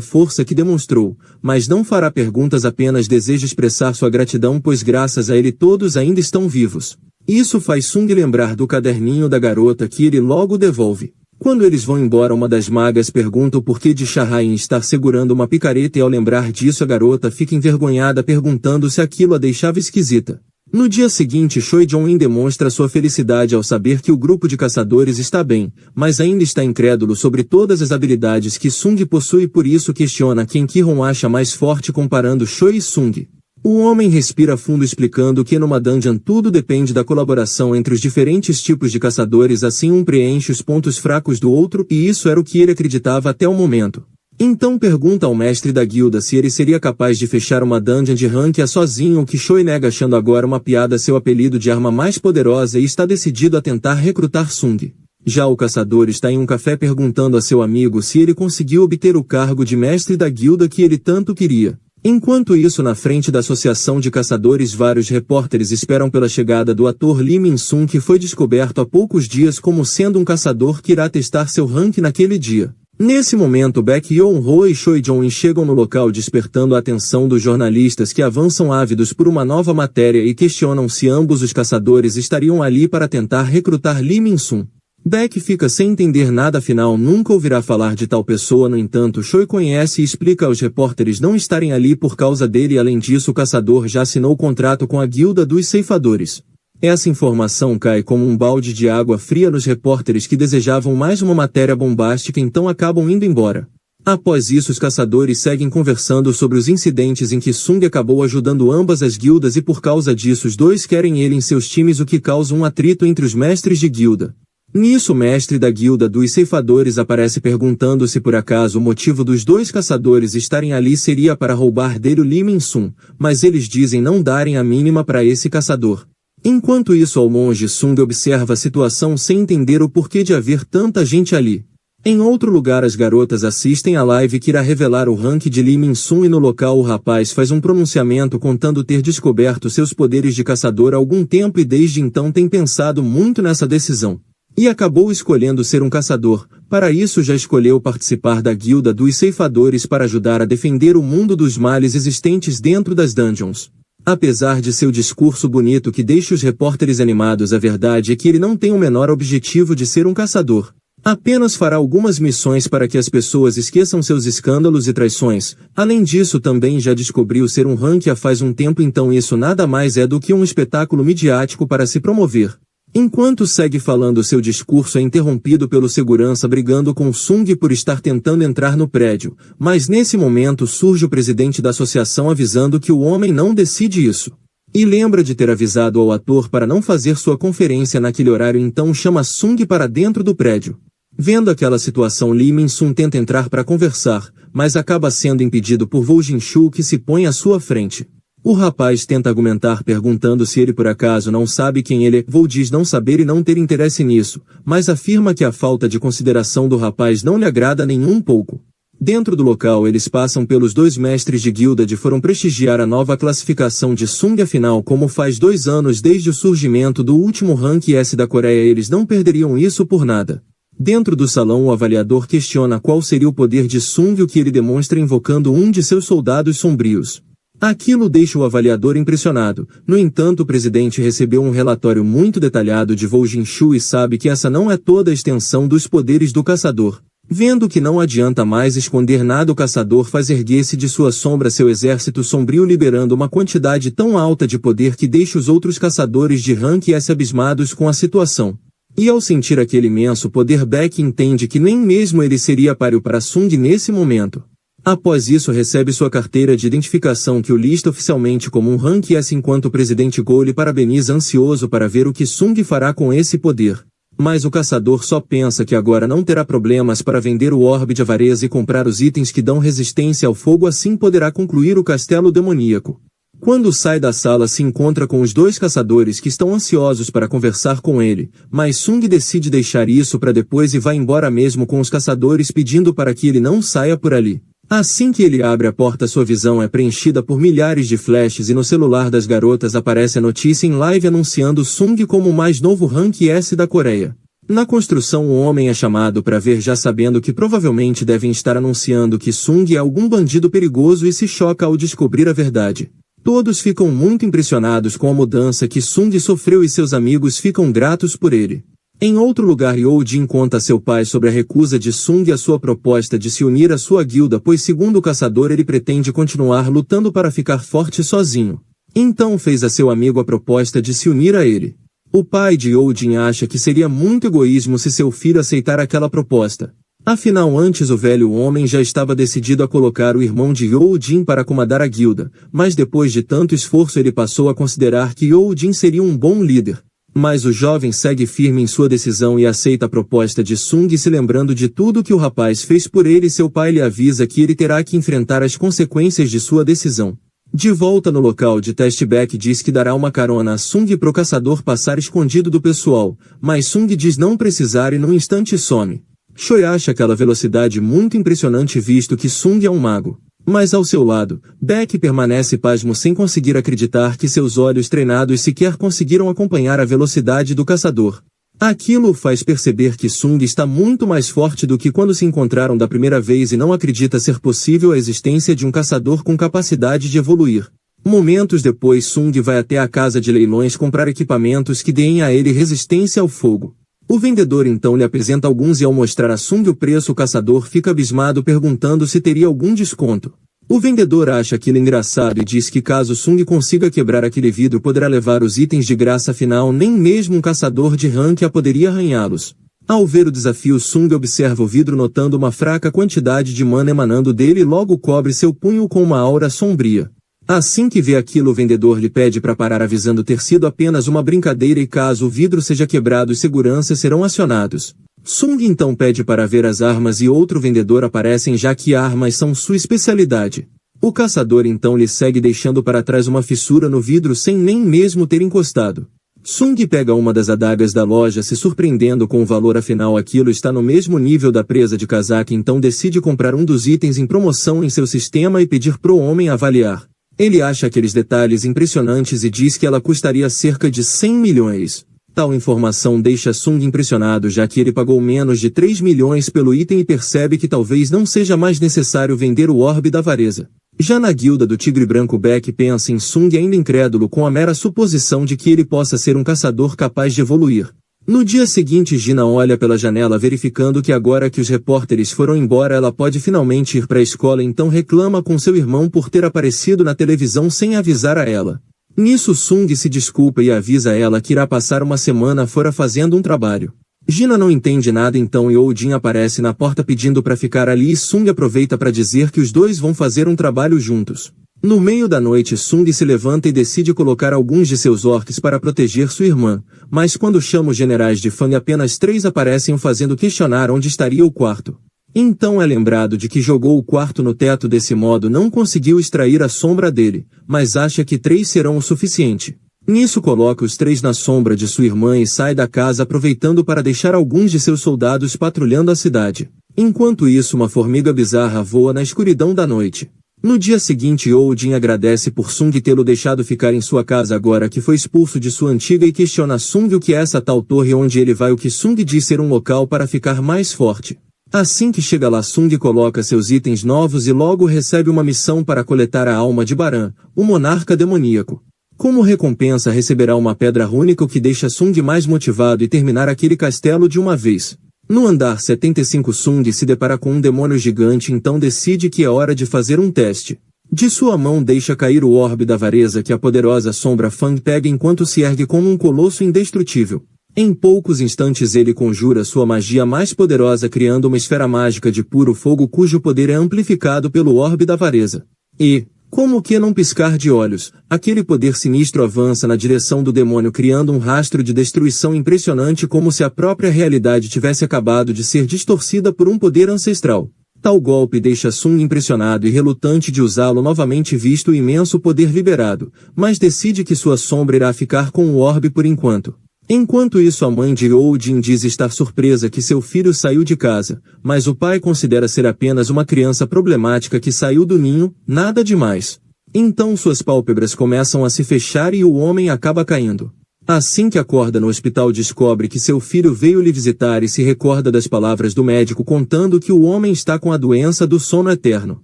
força que demonstrou, mas não fará perguntas, apenas deseja expressar sua gratidão, pois graças a ele todos ainda estão vivos. Isso faz Sung lembrar do caderninho da garota que ele logo devolve. Quando eles vão embora, uma das magas pergunta o porquê de Shahrain estar segurando uma picareta e ao lembrar disso a garota fica envergonhada, perguntando se aquilo a deixava esquisita. No dia seguinte, Choi Jong-in demonstra sua felicidade ao saber que o grupo de caçadores está bem, mas ainda está incrédulo sobre todas as habilidades que Sung possui, por isso questiona quem Kiron acha mais forte comparando Choi e Sung. O homem respira fundo explicando que numa dungeon tudo depende da colaboração entre os diferentes tipos de caçadores, assim um preenche os pontos fracos do outro, e isso era o que ele acreditava até o momento. Então pergunta ao mestre da guilda se ele seria capaz de fechar uma dungeon de rank sozinho, o que Choi nega, achando agora uma piada seu apelido de arma mais poderosa, e está decidido a tentar recrutar Sung. Já o caçador está em um café perguntando a seu amigo se ele conseguiu obter o cargo de mestre da guilda que ele tanto queria. Enquanto isso, na frente da associação de caçadores, vários repórteres esperam pela chegada do ator Lee Min-sung, que foi descoberto há poucos dias como sendo um caçador que irá testar seu rank naquele dia. Nesse momento, Baek Yeon-ho e Choi Jong-in chegam no local, despertando a atenção dos jornalistas, que avançam ávidos por uma nova matéria e questionam se ambos os caçadores estariam ali para tentar recrutar Lee Min-sung. Baek fica sem entender nada, afinal nunca ouvirá falar de tal pessoa. No entanto, Choi conhece e explica aos repórteres não estarem ali por causa dele, e além disso o caçador já assinou o contrato com a guilda dos ceifadores. Essa informação cai como um balde de água fria nos repórteres, que desejavam mais uma matéria bombástica, então acabam indo embora. Após isso, os caçadores seguem conversando sobre os incidentes em que Sung acabou ajudando ambas as guildas, e por causa disso os dois querem ele em seus times, o que causa um atrito entre os mestres de guilda. Nisso, o mestre da guilda dos ceifadores aparece perguntando se por acaso o motivo dos dois caçadores estarem ali seria para roubar dele o Lee Min-sung, mas eles dizem não darem a mínima para esse caçador. Enquanto isso, o monge Sung observa a situação sem entender o porquê de haver tanta gente ali. Em outro lugar, as garotas assistem a live que irá revelar o rank de Lee Min-sung, e no local o rapaz faz um pronunciamento contando ter descoberto seus poderes de caçador há algum tempo e desde então tem pensado muito nessa decisão. E acabou escolhendo ser um caçador. Para isso já escolheu participar da guilda dos ceifadores para ajudar a defender o mundo dos males existentes dentro das dungeons. Apesar de seu discurso bonito que deixa os repórteres animados, a verdade é que ele não tem o menor objetivo de ser um caçador. Apenas fará algumas missões para que as pessoas esqueçam seus escândalos e traições. Além disso, também já descobriu ser um rank há faz um tempo, então isso nada mais é do que um espetáculo midiático para se promover. Enquanto segue falando, seu discurso é interrompido pelo segurança brigando com Sung por estar tentando entrar no prédio, mas nesse momento surge o presidente da associação avisando que o homem não decide isso. E lembra de ter avisado ao ator para não fazer sua conferência naquele horário, então chama Sung para dentro do prédio. Vendo aquela situação, Lee Min-sung tenta entrar para conversar, mas acaba sendo impedido por Vo Jinshu, que se põe à sua frente. O rapaz tenta argumentar perguntando se ele por acaso não sabe quem ele é. Vo diz não saber e não ter interesse nisso, mas afirma que a falta de consideração do rapaz não lhe agrada nem um pouco. Dentro do local, eles passam pelos dois mestres de guilda de foram prestigiar a nova classificação de Sung, afinal como faz 2 anos desde o surgimento do último rank S da Coreia, eles não perderiam isso por nada. Dentro do salão, o avaliador questiona qual seria o poder de Sung, o que ele demonstra invocando um de seus soldados sombrios. Aquilo deixa o avaliador impressionado. No entanto, o presidente recebeu um relatório muito detalhado de Vo Jinshu e sabe que essa não é toda a extensão dos poderes do caçador. Vendo que não adianta mais esconder nada, o caçador faz erguer-se de sua sombra seu exército sombrio, liberando uma quantidade tão alta de poder que deixa os outros caçadores de rank S abismados com a situação. E ao sentir aquele imenso poder, Baek entende que nem mesmo ele seria páreo para Sung nesse momento. Após isso recebe sua carteira de identificação que o lista oficialmente como um Rank S enquanto o presidente Go lhe parabeniza ansioso para ver o que Sung fará com esse poder. Mas o caçador só pensa que agora não terá problemas para vender o orbe de avareza e comprar os itens que dão resistência ao fogo, assim poderá concluir o castelo demoníaco. Quando sai da sala se encontra com os dois caçadores que estão ansiosos para conversar com ele, mas Sung decide deixar isso para depois e vai embora mesmo com os caçadores pedindo para que ele não saia por ali. Assim que ele abre a porta, sua visão é preenchida por milhares de flashes e no celular das garotas aparece a notícia em live anunciando Sung como o mais novo Rank S da Coreia. Na construção o homem é chamado para ver já sabendo que provavelmente devem estar anunciando que Sung é algum bandido perigoso e se choca ao descobrir a verdade. Todos ficam muito impressionados com a mudança que Sung sofreu e seus amigos ficam gratos por ele. Em outro lugar, Yoo-jin conta a seu pai sobre a recusa de Sung e a sua proposta de se unir à sua guilda, pois segundo o caçador ele pretende continuar lutando para ficar forte sozinho. Então fez a seu amigo a proposta de se unir a ele. O pai de Yoo-jin acha que seria muito egoísmo se seu filho aceitar aquela proposta. Afinal, antes o velho homem já estava decidido a colocar o irmão de Yoo-jin para comandar a guilda, mas depois de tanto esforço ele passou a considerar que Yoo-jin seria um bom líder. Mas o jovem segue firme em sua decisão e aceita a proposta de Sung, se lembrando de tudo que o rapaz fez por ele. Seu pai lhe avisa que ele terá que enfrentar as consequências de sua decisão. De volta no local de teste, Beck diz que dará uma carona a Sung pro caçador passar escondido do pessoal, mas Sung diz não precisar e num instante some. Choi acha aquela velocidade muito impressionante visto que Sung é um mago. Mas ao seu lado, Beck permanece pasmo sem conseguir acreditar que seus olhos treinados sequer conseguiram acompanhar a velocidade do caçador. Aquilo o faz perceber que Sung está muito mais forte do que quando se encontraram da primeira vez e não acredita ser possível a existência de um caçador com capacidade de evoluir. Momentos depois, Sung vai até a casa de leilões comprar equipamentos que deem a ele resistência ao fogo. O vendedor então lhe apresenta alguns e ao mostrar a Sung o preço, o caçador fica abismado perguntando se teria algum desconto. O vendedor acha aquilo engraçado e diz que caso Sung consiga quebrar aquele vidro poderá levar os itens de graça, afinal nem mesmo um caçador de rank A poderia arranhá-los. Ao ver o desafio, Sung observa o vidro notando uma fraca quantidade de mana emanando dele e logo cobre seu punho com uma aura sombria. Assim que vê aquilo, o vendedor lhe pede para parar avisando ter sido apenas uma brincadeira e caso o vidro seja quebrado os seguranças serão acionados. Sung então pede para ver as armas e outro vendedor aparecem já que armas são sua especialidade. O caçador então lhe segue deixando para trás uma fissura no vidro sem nem mesmo ter encostado. Sung pega uma das adagas da loja se surpreendendo com o valor, afinal aquilo está no mesmo nível da presa de casaca, então decide comprar um dos itens em promoção em seu sistema e pedir pro homem avaliar. Ele acha aqueles detalhes impressionantes e diz que ela custaria cerca de 100 milhões. Tal informação deixa Sung impressionado já que ele pagou menos de 3 milhões pelo item e percebe que talvez não seja mais necessário vender o orbe da avareza. Já na guilda do Tigre Branco, Beck pensa em Sung ainda incrédulo com a mera suposição de que ele possa ser um caçador capaz de evoluir. No dia seguinte, Gina olha pela janela verificando que agora que os repórteres foram embora ela pode finalmente ir para a escola, então reclama com seu irmão por ter aparecido na televisão sem avisar a ela. Nisso Sung se desculpa e avisa a ela que irá passar uma semana fora fazendo um trabalho. Gina não entende nada, então Yoo-jin aparece na porta pedindo para ficar ali e Sung aproveita para dizer que os dois vão fazer um trabalho juntos. No meio da noite, Sung se levanta e decide colocar alguns de seus orcs para proteger sua irmã, mas quando chama os generais de Fang apenas 3 aparecem o fazendo questionar onde estaria o quarto. Então é lembrado de que jogou o quarto no teto, desse modo não conseguiu extrair a sombra dele, mas acha que 3 serão o suficiente. Nisso coloca os 3 na sombra de sua irmã e sai da casa aproveitando para deixar alguns de seus soldados patrulhando a cidade. Enquanto isso, uma formiga bizarra voa na escuridão da noite. No dia seguinte, Yoo-jin agradece por Sung tê-lo deixado ficar em sua casa agora que foi expulso de sua antiga e questiona Sung o que é essa tal torre onde ele vai, o que Sung diz ser um local para ficar mais forte. Assim que chega lá, Sung coloca seus itens novos e logo recebe uma missão para coletar a alma de Baran, o monarca demoníaco. Como recompensa receberá uma pedra rúnica, o que deixa Sung mais motivado e terminar aquele castelo de uma vez. No andar 75, Sung se depara com um demônio gigante, então decide que é hora de fazer um teste. De sua mão deixa cair o orbe da avareza que a poderosa sombra Fang pega enquanto se ergue como um colosso indestrutível. Em poucos instantes ele conjura sua magia mais poderosa criando uma esfera mágica de puro fogo cujo poder é amplificado pelo orbe da avareza. E, como que num piscar de olhos, aquele poder sinistro avança na direção do demônio criando um rastro de destruição impressionante como se a própria realidade tivesse acabado de ser distorcida por um poder ancestral. Tal golpe deixa Sung impressionado e relutante de usá-lo novamente visto o imenso poder liberado, mas decide que sua sombra irá ficar com o orbe por enquanto. Enquanto isso a mãe de Odin diz estar surpresa que seu filho saiu de casa, mas o pai considera ser apenas uma criança problemática que saiu do ninho, nada demais. Então suas pálpebras começam a se fechar e o homem acaba caindo. Assim que acorda no hospital descobre que seu filho veio lhe visitar e se recorda das palavras do médico contando que o homem está com a doença do sono eterno.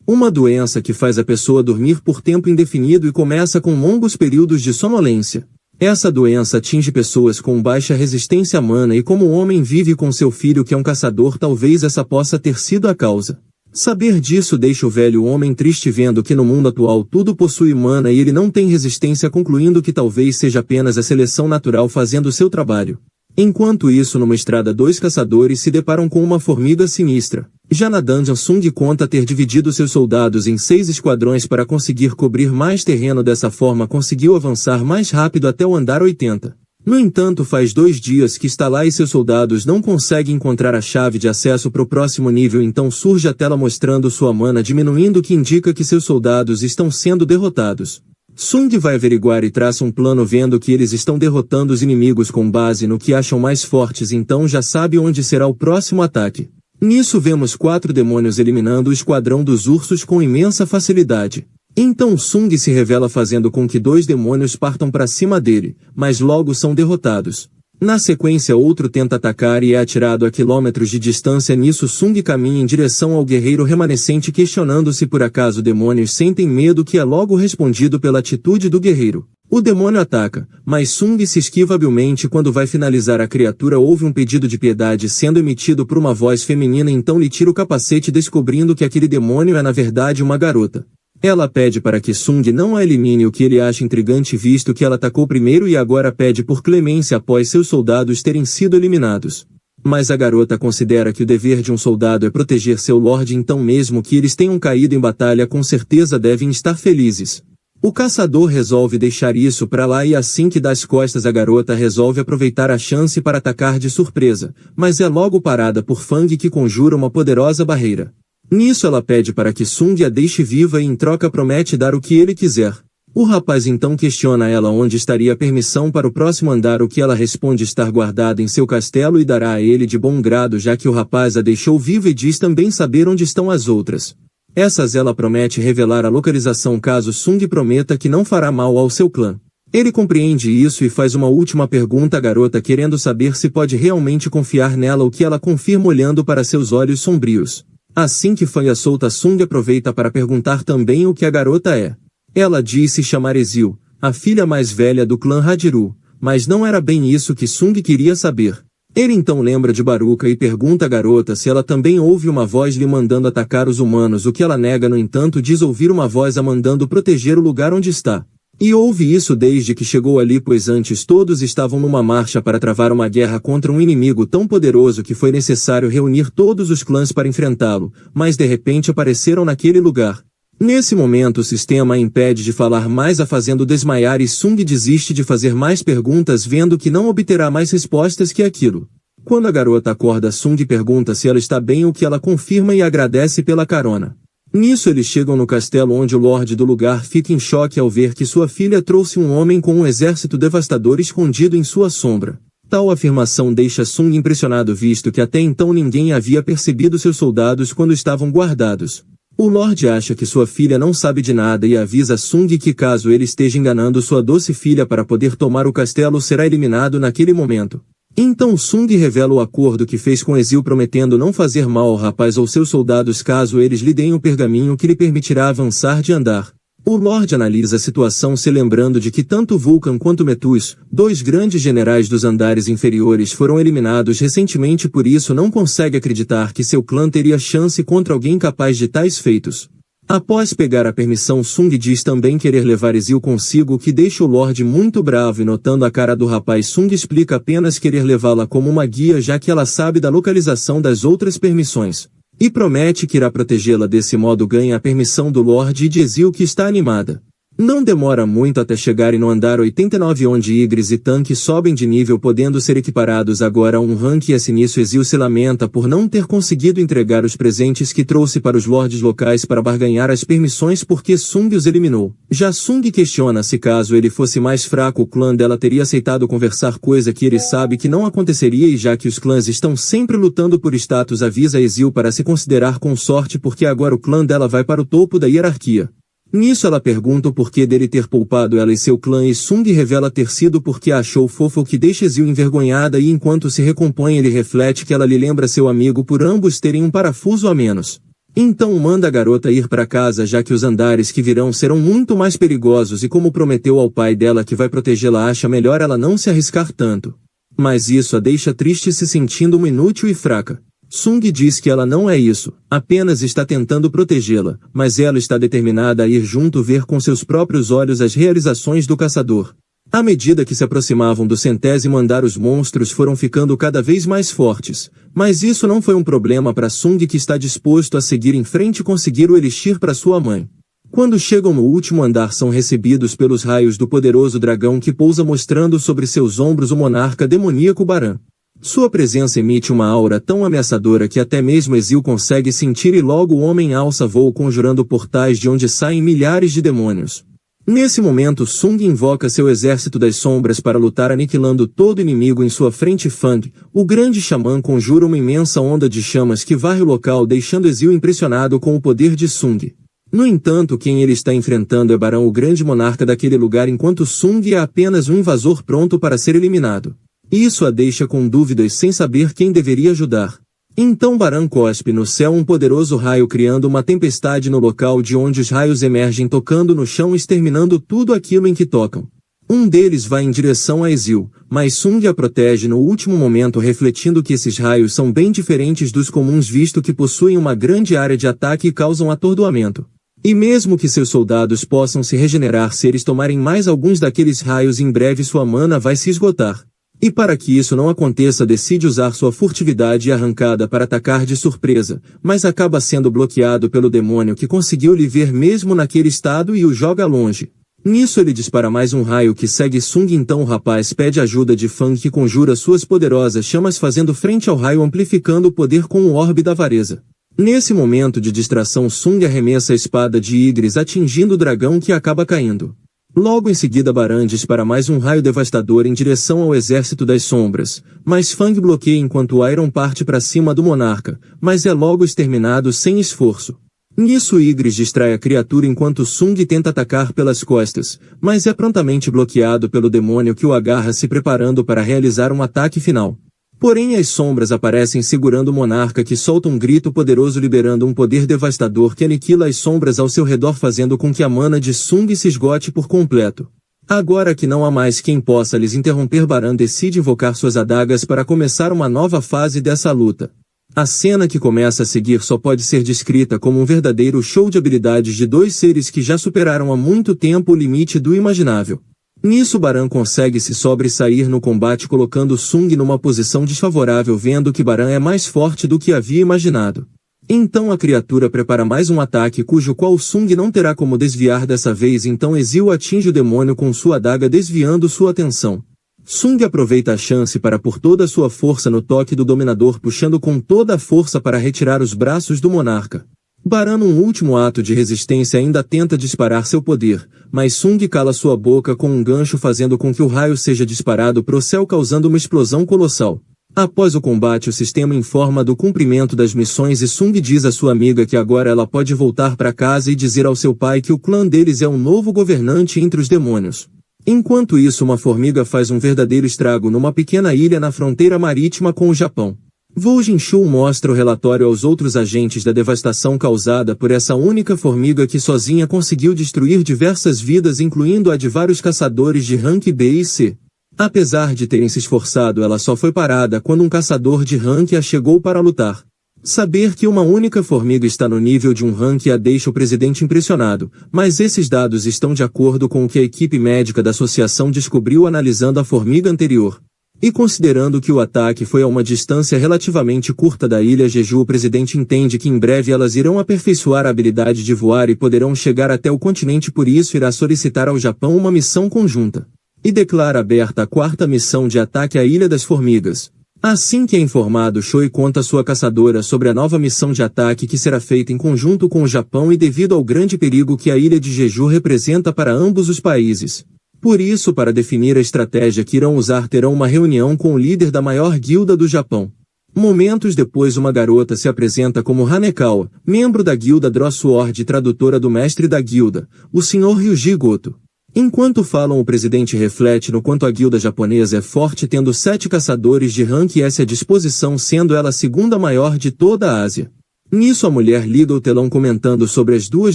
Uma doença que faz a pessoa dormir por tempo indefinido e começa com longos períodos de sonolência. Essa doença atinge pessoas com baixa resistência humana e como o homem vive com seu filho que é um caçador talvez essa possa ter sido a causa. Saber disso deixa o velho homem triste vendo que no mundo atual tudo possui mana e ele não tem resistência concluindo que talvez seja apenas a seleção natural fazendo seu trabalho. Enquanto isso numa estrada dois caçadores se deparam com uma formiga sinistra. Já na dungeon Sung conta ter dividido seus soldados em 6 esquadrões para conseguir cobrir mais terreno dessa forma conseguiu avançar mais rápido até o andar 80. No entanto faz 2 dias que está lá e seus soldados não conseguem encontrar a chave de acesso para o próximo nível então surge a tela mostrando sua mana diminuindo que indica que seus soldados estão sendo derrotados. Sung vai averiguar e traça um plano vendo que eles estão derrotando os inimigos com base no que acham mais fortes então já sabe onde será o próximo ataque. Nisso vemos 4 demônios eliminando o esquadrão dos ursos com imensa facilidade. Então Sung se revela fazendo com que 2 demônios partam para cima dele, mas logo são derrotados. Na sequência outro tenta atacar e é atirado a quilômetros de distância nisso Sung caminha em direção ao guerreiro remanescente questionando se por acaso demônios sentem medo que é logo respondido pela atitude do guerreiro. O demônio ataca, mas Sung se esquiva habilmente quando vai finalizar a criatura ouve um pedido de piedade sendo emitido por uma voz feminina então lhe tira o capacete descobrindo que aquele demônio é na verdade uma garota. Ela pede para que Sung não a elimine o que ele acha intrigante visto que ela atacou primeiro e agora pede por clemência após seus soldados terem sido eliminados. Mas a garota considera que o dever de um soldado é proteger seu lorde então mesmo que eles tenham caído em batalha com certeza devem estar felizes. O caçador resolve deixar isso pra lá e assim que dá as costas a garota resolve aproveitar a chance para atacar de surpresa, mas é logo parada por Fang que conjura uma poderosa barreira. Nisso ela pede para que Sung a deixe viva e em troca promete dar o que ele quiser. O rapaz então questiona ela onde estaria a permissão para o próximo andar o que ela responde estar guardada em seu castelo e dará a ele de bom grado já que o rapaz a deixou viva e diz também saber onde estão as outras. Essas ela promete revelar a localização caso Sung prometa que não fará mal ao seu clã. Ele compreende isso e faz uma última pergunta à garota querendo saber se pode realmente confiar nela o que ela confirma olhando para seus olhos sombrios. Assim que Fang a solta Sung aproveita para perguntar também o que a garota é. Ela diz se chamar Ezil, a filha mais velha do clã Hadiru, mas não era bem isso que Sung queria saber. Ele então lembra de Baruka e pergunta à garota se ela também ouve uma voz lhe mandando atacar os humanos o que ela nega no entanto diz ouvir uma voz a mandando proteger o lugar onde está. E ouve isso desde que chegou ali pois antes todos estavam numa marcha para travar uma guerra contra um inimigo tão poderoso que foi necessário reunir todos os clãs para enfrentá-lo, mas de repente apareceram naquele lugar. Nesse momento o sistema a impede de falar mais a fazendo desmaiar e Sung desiste de fazer mais perguntas vendo que não obterá mais respostas que aquilo. Quando a garota acorda Sung pergunta se ela está bem o que ela confirma e agradece pela carona. Nisso eles chegam no castelo onde o lorde do lugar fica em choque ao ver que sua filha trouxe um homem com um exército devastador escondido em sua sombra. Tal afirmação deixa Sung impressionado visto que até então ninguém havia percebido seus soldados quando estavam guardados. O lorde acha que sua filha não sabe de nada e avisa Sung que caso ele esteja enganando sua doce filha para poder tomar o castelo será eliminado naquele momento. Então Sung revela o acordo que fez com Ezil prometendo não fazer mal ao rapaz ou seus soldados caso eles lhe deem o pergaminho que lhe permitirá avançar de andar. O Lorde analisa a situação se lembrando de que tanto Vulcan quanto Metus, 2 grandes generais dos andares inferiores foram eliminados recentemente por isso não consegue acreditar que seu clã teria chance contra alguém capaz de tais feitos. Após pegar a permissão, Sung diz também querer levar Ezio consigo, o que deixa o Lorde muito bravo, e notando a cara do rapaz, Sung explica apenas querer levá-la como uma guia, já que ela sabe da localização das outras permissões. E promete que irá protegê-la. Desse modo ganha a permissão do Lorde e de Ezio, que está animada. Não demora muito até chegarem no andar 89, onde Ygritte e Tanque sobem de nível, podendo ser equiparados agora a um rank. E nisso Ezio se lamenta por não ter conseguido entregar os presentes que trouxe para os lordes locais para barganhar as permissões, porque Sung os eliminou. Já Sung questiona se caso ele fosse mais fraco o clã dela teria aceitado conversar, coisa que ele sabe que não aconteceria, e já que os clãs estão sempre lutando por status, avisa Ezio para se considerar com sorte, porque agora o clã dela vai para o topo da hierarquia. Nisso ela pergunta o porquê dele ter poupado ela e seu clã, e Sung revela ter sido porque a achou fofa, o que deixa Ezio envergonhada, e enquanto se recompõe ele reflete que ela lhe lembra seu amigo por ambos terem um parafuso a menos. Então manda a garota ir para casa, já que os andares que virão serão muito mais perigosos, e como prometeu ao pai dela que vai protegê-la, acha melhor ela não se arriscar tanto. Mas isso a deixa triste, se sentindo uma inútil e fraca. Sung diz que ela não é isso, apenas está tentando protegê-la, mas ela está determinada a ir junto ver com seus próprios olhos as realizações do caçador. À medida que se aproximavam do 100º andar, os monstros foram ficando cada vez mais fortes, mas isso não foi um problema para Sung, que está disposto a seguir em frente e conseguir o elixir para sua mãe. Quando chegam no último andar, são recebidos pelos raios do poderoso dragão que pousa, mostrando sobre seus ombros o monarca demoníaco Baran. Sua presença emite uma aura tão ameaçadora que até mesmo Ezio consegue sentir, e logo o homem alça voo, conjurando portais de onde saem milhares de demônios. Nesse momento, Sung invoca seu exército das sombras para lutar, aniquilando todo inimigo em sua frente. Fang, o grande xamã, conjura uma imensa onda de chamas que varre o local, deixando Ezio impressionado com o poder de Sung. No entanto, quem ele está enfrentando é Baran, o grande monarca daquele lugar, enquanto Sung é apenas um invasor pronto para ser eliminado. Isso a deixa com dúvidas, sem saber quem deveria ajudar. Então Baran cospe no céu um poderoso raio, criando uma tempestade no local, de onde os raios emergem tocando no chão, exterminando tudo aquilo em que tocam. Um deles vai em direção a Ezio, mas Sung a protege no último momento, refletindo que esses raios são bem diferentes dos comuns, visto que possuem uma grande área de ataque e causam atordoamento. E mesmo que seus soldados possam se regenerar se eles tomarem mais alguns daqueles raios, em breve sua mana vai se esgotar. E para que isso não aconteça, decide usar sua furtividade e arrancada para atacar de surpresa, mas acaba sendo bloqueado pelo demônio, que conseguiu lhe ver mesmo naquele estado e o joga longe. Nisso ele dispara mais um raio que segue Sung, então o rapaz pede ajuda de Fang, que conjura suas poderosas chamas fazendo frente ao raio, amplificando o poder com o orbe da avareza. Nesse momento de distração, Sung arremessa a espada de Ygritte, atingindo o dragão, que acaba caindo. Logo em seguida, Baran dispara mais um raio devastador em direção ao exército das sombras, mas Fang bloqueia enquanto Iron parte para cima do monarca, mas é logo exterminado sem esforço. Nisso Ygritte distrai a criatura enquanto Sung tenta atacar pelas costas, mas é prontamente bloqueado pelo demônio, que o agarra, se preparando para realizar um ataque final. Porém as sombras aparecem segurando o monarca, que solta um grito poderoso, liberando um poder devastador que aniquila as sombras ao seu redor, fazendo com que a mana de Sung se esgote por completo. Agora que não há mais quem possa lhes interromper, Baran decide invocar suas adagas para começar uma nova fase dessa luta. A cena que começa a seguir só pode ser descrita como um verdadeiro show de habilidades de dois seres que já superaram há muito tempo o limite do imaginável. Nisso Baran consegue se sobressair no combate, colocando Sung numa posição desfavorável, vendo que Baran é mais forte do que havia imaginado. Então a criatura prepara mais um ataque, cujo qual Sung não terá como desviar dessa vez, então Ezio atinge o demônio com sua adaga, desviando sua atenção. Sung aproveita a chance para pôr toda a sua força no toque do dominador, puxando com toda a força para retirar os braços do monarca. Baran, num último ato de resistência, ainda tenta disparar seu poder, mas Sung cala sua boca com um gancho, fazendo com que o raio seja disparado para o céu, causando uma explosão colossal. Após o combate, o sistema informa do cumprimento das missões e Sung diz à sua amiga que agora ela pode voltar para casa e dizer ao seu pai que o clã deles é um novo governante entre os demônios. Enquanto isso, uma formiga faz um verdadeiro estrago numa pequena ilha na fronteira marítima com o Japão. Wu Jinshu mostra o relatório aos outros agentes da devastação causada por essa única formiga, que sozinha conseguiu destruir diversas vidas, incluindo a de vários caçadores de rank B e C. Apesar de terem se esforçado, ela só foi parada quando um caçador de rank A chegou para lutar. Saber que uma única formiga está no nível de um ranking A deixa o presidente impressionado, mas esses dados estão de acordo com o que a equipe médica da associação descobriu analisando a formiga anterior. E considerando que o ataque foi a uma distância relativamente curta da ilha Jeju, o presidente entende que em breve elas irão aperfeiçoar a habilidade de voar e poderão chegar até o continente, por isso irá solicitar ao Japão uma missão conjunta. E declara aberta a quarta missão de ataque à Ilha das Formigas. Assim que é informado, Choi conta à sua caçadora sobre a nova missão de ataque que será feita em conjunto com o Japão e devido ao grande perigo que a ilha de Jeju representa para ambos os países. Por isso, para definir a estratégia que irão usar, terão uma reunião com o líder da maior guilda do Japão. Momentos depois, uma garota se apresenta como Hanekawa, membro da guilda Drosword e tradutora do mestre da guilda, o Sr. Ryuji Goto. Enquanto falam, o presidente reflete no quanto a guilda japonesa é forte, tendo 7 caçadores de rank S à disposição, sendo ela a segunda maior de toda a Ásia. Nisso, a mulher liga o telão comentando sobre as 2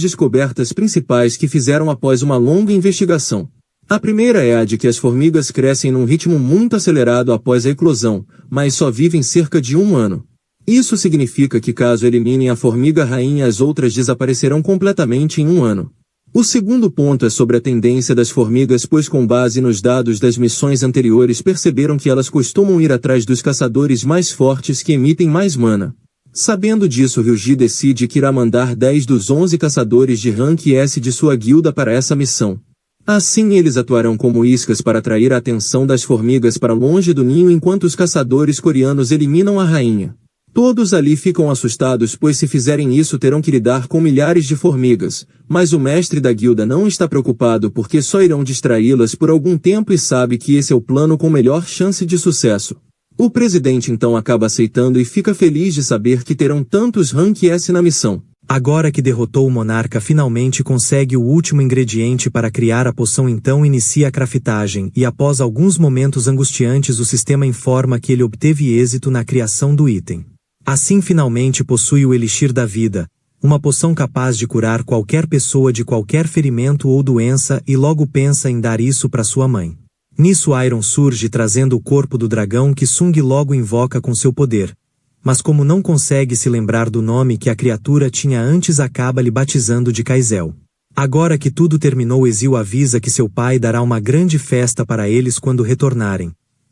descobertas principais que fizeram após uma longa investigação. A primeira é a de que as formigas crescem num ritmo muito acelerado após a eclosão, mas só vivem cerca de 1 ano. Isso significa que caso eliminem a formiga rainha, as outras desaparecerão completamente em 1 ano. O segundo ponto é sobre a tendência das formigas, pois com base nos dados das missões anteriores perceberam que elas costumam ir atrás dos caçadores mais fortes que emitem mais mana. Sabendo disso, Ryuji decide que irá mandar 10 dos 11 caçadores de rank S de sua guilda para essa missão. Assim eles atuarão como iscas para atrair a atenção das formigas para longe do ninho enquanto os caçadores coreanos eliminam a rainha. Todos ali ficam assustados, pois se fizerem isso terão que lidar com milhares de formigas, mas o mestre da guilda não está preocupado porque só irão distraí-las por algum tempo e sabe que esse é o plano com melhor chance de sucesso. O presidente então acaba aceitando e fica feliz de saber que terão tantos rank S na missão. Agora que derrotou o monarca, finalmente consegue o último ingrediente para criar a poção, então inicia a craftagem e após alguns momentos angustiantes o sistema informa que ele obteve êxito na criação do item. Assim finalmente possui o Elixir da Vida, uma poção capaz de curar qualquer pessoa de qualquer ferimento ou doença, e logo pensa em dar isso para sua mãe. Nisso Iron surge trazendo o corpo do dragão que Sung logo invoca com seu poder. Mas como não consegue se lembrar do nome que a criatura tinha antes, acaba lhe batizando de Kaizel. Agora que tudo terminou, Ezio avisa que seu pai dará uma grande festa para eles quando retornarem.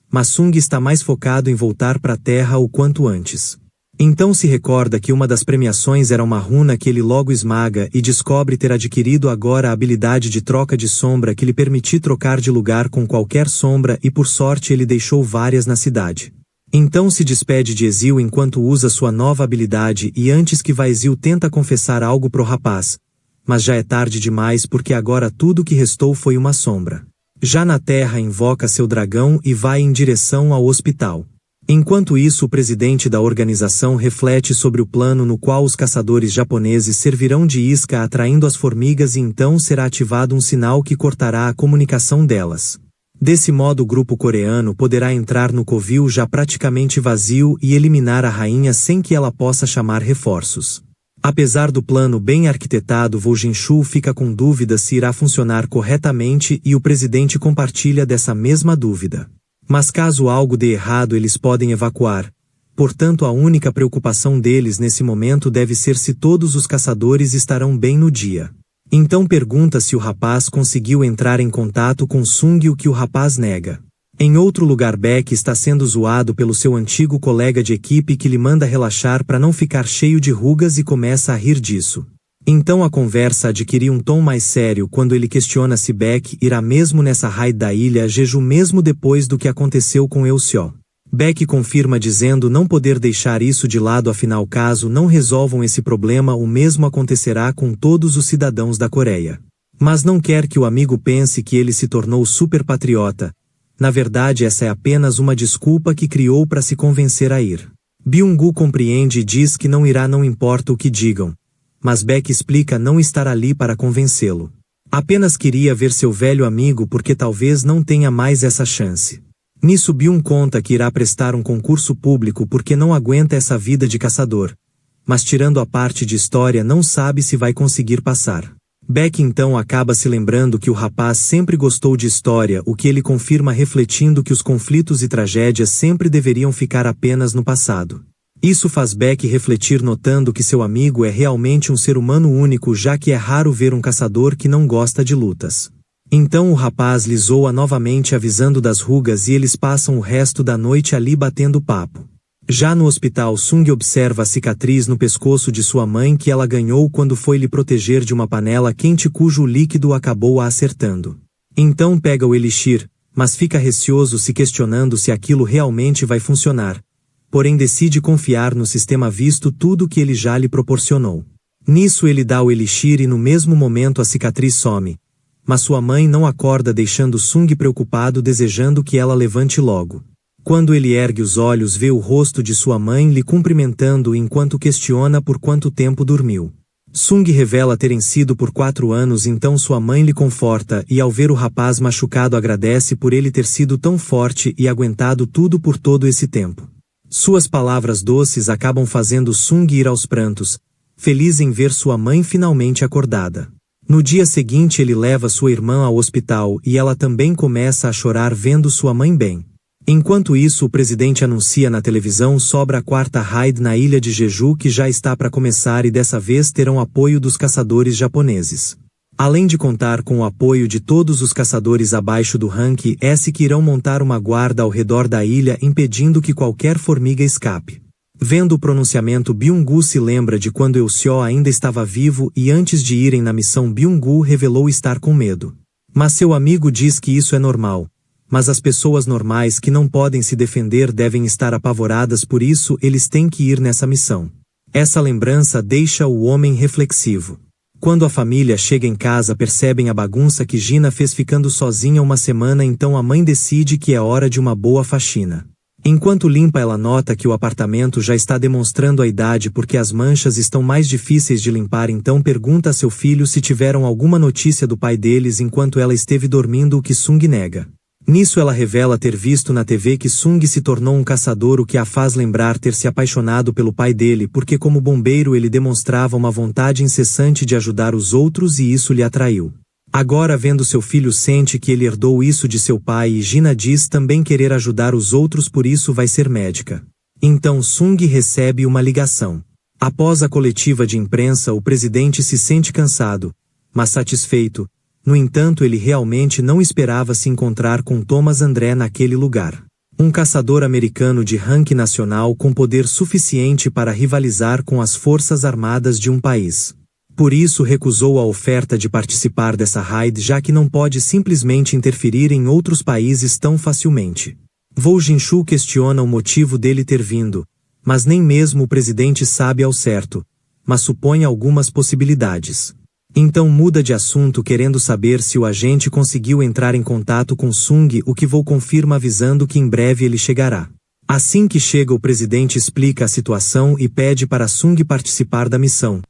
Mas Sung está mais focado em voltar para a Terra o quanto antes. Então se recorda que uma das premiações era uma runa que ele logo esmaga e descobre ter adquirido agora a habilidade de troca de sombra que lhe permite trocar de lugar com qualquer sombra, e por sorte ele deixou várias na cidade. Então se despede de Ezio enquanto usa sua nova habilidade, e antes que vá Ezio tenta confessar algo pro rapaz. Mas já é tarde demais porque agora tudo que restou foi uma sombra. Já na Terra invoca seu dragão e vai em direção ao hospital. Enquanto isso, o presidente da organização reflete sobre o plano no qual os caçadores japoneses servirão de isca atraindo as formigas, e então será ativado um sinal que cortará a comunicação delas. Desse modo o grupo coreano poderá entrar no covil já praticamente vazio e eliminar a rainha sem que ela possa chamar reforços. Apesar do plano bem arquitetado, Vo Jinshu fica com dúvida se irá funcionar corretamente e o presidente compartilha dessa mesma dúvida. Mas caso algo dê errado, eles podem evacuar. Portanto, a única preocupação deles nesse momento deve ser se todos os caçadores estarão bem no dia. Então pergunta se o rapaz conseguiu entrar em contato com Sung, o que o rapaz nega. Em outro lugar, Beck está sendo zoado pelo seu antigo colega de equipe que lhe manda relaxar para não ficar cheio de rugas e começa a rir disso. Então a conversa adquire um tom mais sério quando ele questiona se Beck irá mesmo nessa raid da ilha Jeju mesmo depois do que aconteceu com Euseo. Beck confirma dizendo não poder deixar isso de lado, afinal caso não resolvam esse problema o mesmo acontecerá com todos os cidadãos da Coreia. Mas não quer que o amigo pense que ele se tornou super patriota. Na verdade essa é apenas uma desculpa que criou para se convencer a ir. Byung-gu compreende e diz que não irá, não importa o que digam. Mas Beck explica não estar ali para convencê-lo. Apenas queria ver seu velho amigo porque talvez não tenha mais essa chance. Nisso Byung conta que irá prestar um concurso público porque não aguenta essa vida de caçador. Mas tirando a parte de história não sabe se vai conseguir passar. Beck então acaba se lembrando que o rapaz sempre gostou de história, o que ele confirma refletindo que os conflitos e tragédias sempre deveriam ficar apenas no passado. Isso faz Beck refletir, notando que seu amigo é realmente um ser humano único, já que é raro ver um caçador que não gosta de lutas. Então o rapaz lhe zoa novamente, avisando das rugas, e eles passam o resto da noite ali batendo papo. Já no hospital, Sung observa a cicatriz no pescoço de sua mãe que ela ganhou quando foi lhe proteger de uma panela quente cujo líquido acabou a acertando. Então pega o elixir, mas fica receoso, se questionando se aquilo realmente vai funcionar. Porém decide confiar no sistema, visto tudo que ele já lhe proporcionou. Nisso ele dá o elixir e no mesmo momento a cicatriz some. Mas sua mãe não acorda, deixando Sung preocupado, desejando que ela levante logo. Quando ele ergue os olhos, vê o rosto de sua mãe lhe cumprimentando enquanto questiona por quanto tempo dormiu. Sung revela terem sido por 4 anos, então sua mãe lhe conforta e, ao ver o rapaz machucado, agradece por ele ter sido tão forte e aguentado tudo por todo esse tempo. Suas palavras doces acabam fazendo Sung ir aos prantos, feliz em ver sua mãe finalmente acordada. No dia seguinte ele leva sua irmã ao hospital e ela também começa a chorar vendo sua mãe bem. Enquanto isso, o presidente anuncia na televisão sobre a 4ª raid na ilha de Jeju, que já está para começar, e dessa vez terão apoio dos caçadores japoneses. Além de contar com o apoio de todos os caçadores abaixo do rank S, que irão montar uma guarda ao redor da ilha, impedindo que qualquer formiga escape. Vendo o pronunciamento, Byung-gu se lembra de quando Euseo ainda estava vivo e antes de irem na missão Byung-gu revelou estar com medo. Mas seu amigo diz que isso é normal. Mas as pessoas normais que não podem se defender devem estar apavoradas, por isso eles têm que ir nessa missão. Essa lembrança deixa o homem reflexivo. Quando a família chega em casa, percebem a bagunça que Gina fez ficando sozinha uma semana, então a mãe decide que é hora de uma boa faxina. Enquanto limpa, ela nota que o apartamento já está demonstrando a idade porque as manchas estão mais difíceis de limpar, então pergunta a seu filho se tiveram alguma notícia do pai deles enquanto ela esteve dormindo, o que Sung nega. Nisso ela revela ter visto na TV que Sung se tornou um caçador, o que a faz lembrar ter se apaixonado pelo pai dele, porque como bombeiro ele demonstrava uma vontade incessante de ajudar os outros e isso lhe atraiu. Agora, vendo seu filho, sente que ele herdou isso de seu pai, e Gina diz também querer ajudar os outros, por isso vai ser médica. Então Sung recebe uma ligação. Após a coletiva de imprensa, o presidente se sente cansado, mas satisfeito. No entanto, ele realmente não esperava se encontrar com Thomas André naquele lugar. Um caçador americano de rank nacional com poder suficiente para rivalizar com as forças armadas de um país. Por isso recusou a oferta de participar dessa raid, já que não pode simplesmente interferir em outros países tão facilmente. Vo Jinshu questiona o motivo dele ter vindo, mas nem mesmo o presidente sabe ao certo, mas supõe algumas possibilidades. Então muda de assunto, querendo saber se o agente conseguiu entrar em contato com Sung, o que Vo confirma, avisando que em breve ele chegará. Assim que chega, o presidente explica a situação e pede para Sung participar da missão.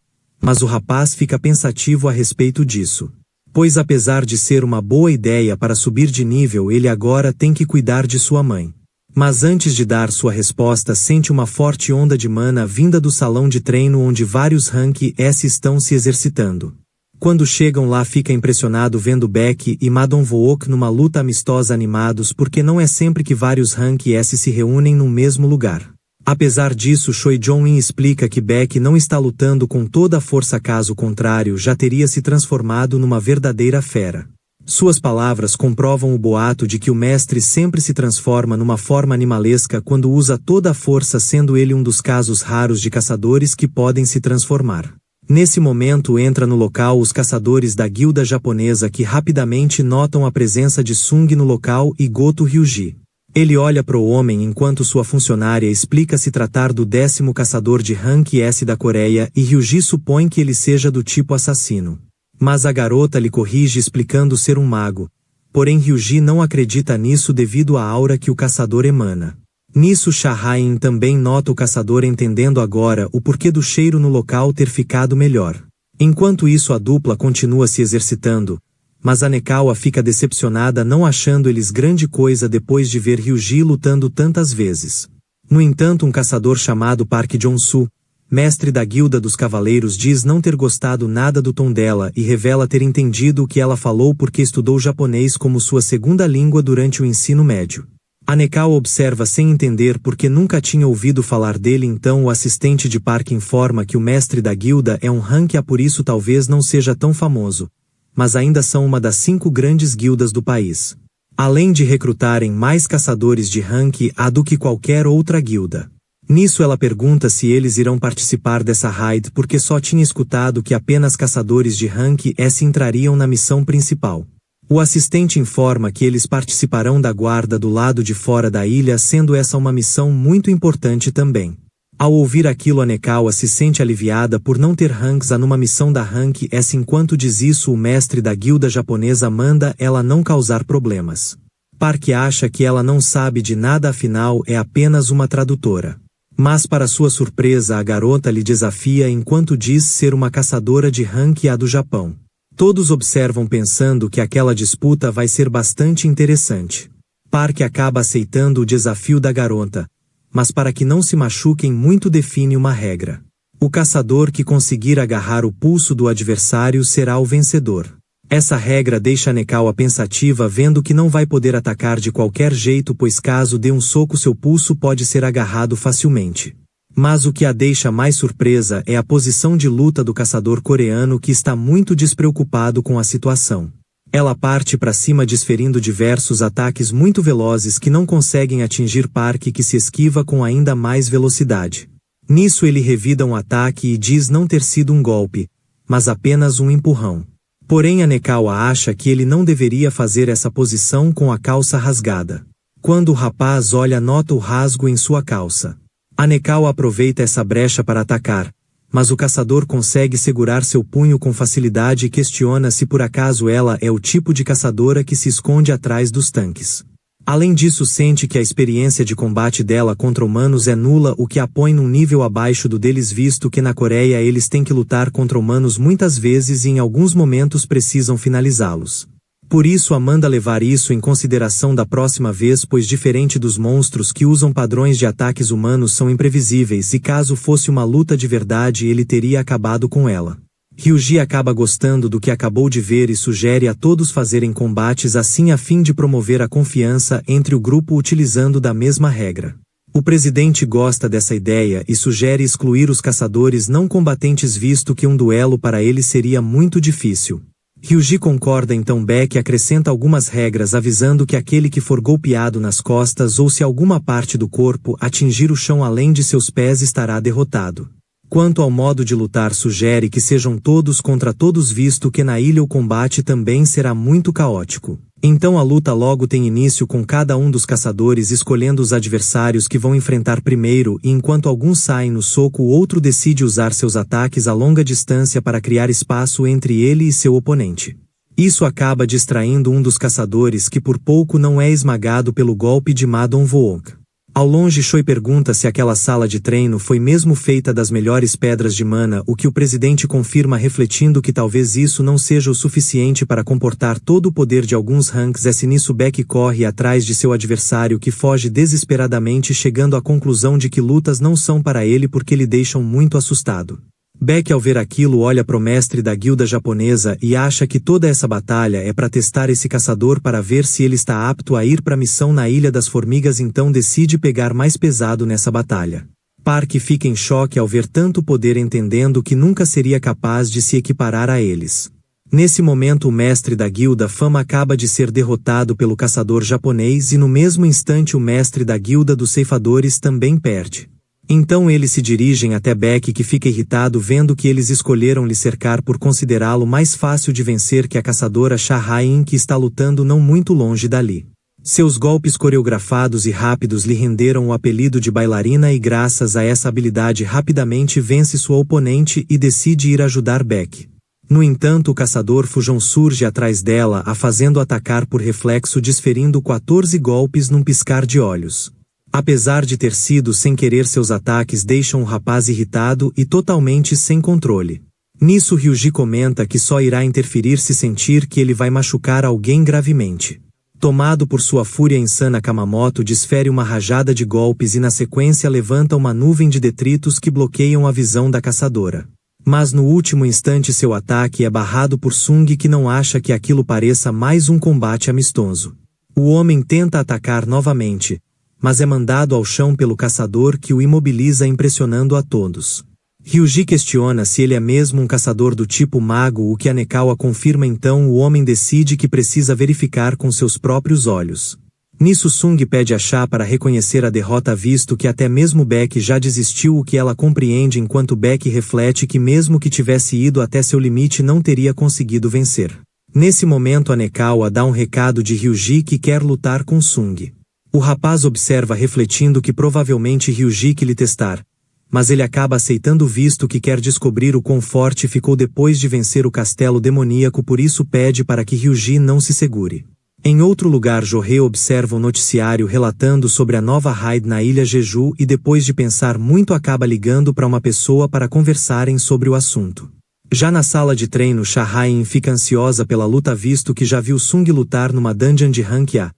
Mas o rapaz fica pensativo a respeito disso. Pois apesar de ser uma boa ideia para subir de nível, ele agora tem que cuidar de sua mãe. Mas antes de dar sua resposta, sente uma forte onda de mana vinda do salão de treino onde vários rank S estão se exercitando. Quando chegam lá, fica impressionado vendo Beck e Ma Dong-wook numa luta amistosa animados, porque não é sempre que vários rank S se reúnem no mesmo lugar. Apesar disso, Choi Jong-in explica que Beck não está lutando com toda a força, caso contrário já teria se transformado numa verdadeira fera. Suas palavras comprovam o boato de que o mestre sempre se transforma numa forma animalesca quando usa toda a força, sendo ele um dos casos raros de caçadores que podem se transformar. Nesse momento entra no local os caçadores da guilda japonesa, que rapidamente notam a presença de Sung no local e Goto Ryuji. Ele olha para o homem enquanto sua funcionária explica se tratar do 10º caçador de rank S da Coreia, e Ryuji supõe que ele seja do tipo assassino. Mas a garota lhe corrige explicando ser um mago. Porém Ryuji não acredita nisso devido à aura que o caçador emana. Nisso Shahain também nota o caçador, entendendo agora o porquê do cheiro no local ter ficado melhor. Enquanto isso, a dupla continua se exercitando, mas a Nekawa fica decepcionada, não achando eles grande coisa depois de ver Ryuji lutando tantas vezes. No entanto, um caçador chamado Park Jong-soo, mestre da Guilda dos Cavaleiros, diz não ter gostado nada do tom dela e revela ter entendido o que ela falou porque estudou japonês como sua segunda língua durante o ensino médio. Anekal observa sem entender porque nunca tinha ouvido falar dele, então o assistente de Park informa que o mestre da guilda é um Hankia, por isso talvez não seja tão famoso, mas ainda são uma das 5 grandes guildas do país. Além de recrutarem mais caçadores de Hankia do que qualquer outra guilda. Nisso ela pergunta se eles irão participar dessa raid porque só tinha escutado que apenas caçadores de Hankia entrariam na missão principal. O assistente informa que eles participarão da guarda do lado de fora da ilha, sendo essa uma missão muito importante também. Ao ouvir aquilo, Anekawa se sente aliviada por não ter Hanks numa missão da Hank S. Enquanto diz isso, o mestre da guilda japonesa manda ela não causar problemas. Park acha que ela não sabe de nada, afinal é apenas uma tradutora. Mas para sua surpresa, a garota lhe desafia enquanto diz ser uma caçadora de Hank do Japão. Todos observam pensando que aquela disputa vai ser bastante interessante. Park acaba aceitando o desafio da garota, mas para que não se machuquem muito define uma regra. O caçador que conseguir agarrar o pulso do adversário será o vencedor. Essa regra deixa Anekawa pensativa, vendo que não vai poder atacar de qualquer jeito, pois caso dê um soco seu pulso pode ser agarrado facilmente. Mas o que a deixa mais surpresa é a posição de luta do caçador coreano, que está muito despreocupado com a situação. Ela parte para cima desferindo diversos ataques muito velozes que não conseguem atingir Park, que se esquiva com ainda mais velocidade. Nisso ele revida um ataque e diz não ter sido um golpe, mas apenas um empurrão. Porém Anekawa acha que ele não deveria fazer essa posição com a calça rasgada. Quando o rapaz olha, nota o rasgo em sua calça. Anekawa aproveita essa brecha para atacar, mas o caçador consegue segurar seu punho com facilidade e questiona se por acaso ela é o tipo de caçadora que se esconde atrás dos tanques. Além disso, sente que a experiência de combate dela contra humanos é nula, o que a põe num nível abaixo do deles, visto que na Coreia eles têm que lutar contra humanos muitas vezes e em alguns momentos precisam finalizá-los. Por isso manda levar isso em consideração da próxima vez, pois diferente dos monstros que usam padrões de ataques humanos são imprevisíveis e caso fosse uma luta de verdade ele teria acabado com ela. Ryuji acaba gostando do que acabou de ver e sugere a todos fazerem combates assim a fim de promover a confiança entre o grupo utilizando da mesma regra. O presidente gosta dessa ideia e sugere excluir os caçadores não combatentes, visto que um duelo para eles seria muito difícil. Ryuji concorda, então Beck acrescenta algumas regras avisando que aquele que for golpeado nas costas ou se alguma parte do corpo atingir o chão além de seus pés estará derrotado. Quanto ao modo de lutar, sugere que sejam todos contra todos, visto que na ilha o combate também será muito caótico. Então a luta logo tem início, com cada um dos caçadores escolhendo os adversários que vão enfrentar primeiro, e enquanto alguns saem no soco, o outro decide usar seus ataques a longa distância para criar espaço entre ele e seu oponente. Isso acaba distraindo um dos caçadores, que por pouco não é esmagado pelo golpe de Ma Dong-wook. Ao longe, Choi pergunta se aquela sala de treino foi mesmo feita das melhores pedras de mana, o que o presidente confirma, refletindo que talvez isso não seja o suficiente para comportar todo o poder de alguns ranks. Nisso Beck corre atrás de seu adversário, que foge desesperadamente, chegando à conclusão de que lutas não são para ele porque lhe deixam muito assustado. Beck, ao ver aquilo, olha pro mestre da guilda japonesa e acha que toda essa batalha é para testar esse caçador para ver se ele está apto a ir para a missão na Ilha das Formigas, então decide pegar mais pesado nessa batalha. Park fica em choque ao ver tanto poder, entendendo que nunca seria capaz de se equiparar a eles. Nesse momento, o mestre da guilda Fama acaba de ser derrotado pelo caçador japonês e no mesmo instante o mestre da guilda dos ceifadores também perde. Então eles se dirigem até Beck, que fica irritado vendo que eles escolheram lhe cercar por considerá-lo mais fácil de vencer que a caçadora Shahain, que está lutando não muito longe dali. Seus golpes coreografados e rápidos lhe renderam o apelido de bailarina e graças a essa habilidade rapidamente vence sua oponente e decide ir ajudar Beck. No entanto, o caçador Fujão surge atrás dela, a fazendo atacar por reflexo, desferindo 14 golpes num piscar de olhos. Apesar de ter sido sem querer, seus ataques deixam o rapaz irritado e totalmente sem controle. Nisso Ryuji comenta que só irá interferir se sentir que ele vai machucar alguém gravemente. Tomado por sua fúria insana, Kamamoto desfere uma rajada de golpes e na sequência levanta uma nuvem de detritos que bloqueiam a visão da caçadora. Mas no último instante seu ataque é barrado por Sung, que não acha que aquilo pareça mais um combate amistoso. O homem tenta atacar novamente, mas é mandado ao chão pelo caçador que o imobiliza impressionando a todos. Ryuji questiona se ele é mesmo um caçador do tipo mago, o que Anekawa confirma. Então o homem decide que precisa verificar com seus próprios olhos. Nisso Sung pede a chá para reconhecer a derrota, visto que até mesmo Beck já desistiu, o que ela compreende, enquanto Beck reflete que mesmo que tivesse ido até seu limite não teria conseguido vencer. Nesse momento Anekawa dá um recado de Ryuji que quer lutar com Sung. O rapaz observa refletindo que provavelmente Ryuji que lhe testar, mas ele acaba aceitando visto que quer descobrir o quão forte ficou depois de vencer o castelo demoníaco, por isso pede para que Ryuji não se segure. Em outro lugar, Jorei observa o noticiário relatando sobre a nova raid na ilha Jeju e depois de pensar muito acaba ligando para uma pessoa para conversarem sobre o assunto. Já na sala de treino, Shahrain fica ansiosa pela luta visto que já viu Sung lutar numa dungeon de rank A,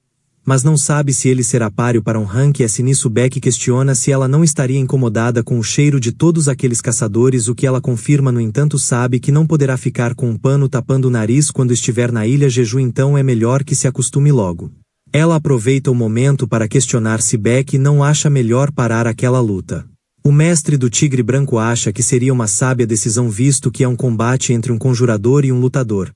mas não sabe se ele será páreo para um rank S. Nisso Beck questiona se ela não estaria incomodada com o cheiro de todos aqueles caçadores, o que ela confirma. No entanto, sabe que não poderá ficar com um pano tapando o nariz quando estiver na ilha Jeju, então é melhor que se acostume logo. Ela aproveita o momento para questionar se Beck não acha melhor parar aquela luta. O mestre do Tigre Branco acha que seria uma sábia decisão visto que é um combate entre um conjurador e um lutador,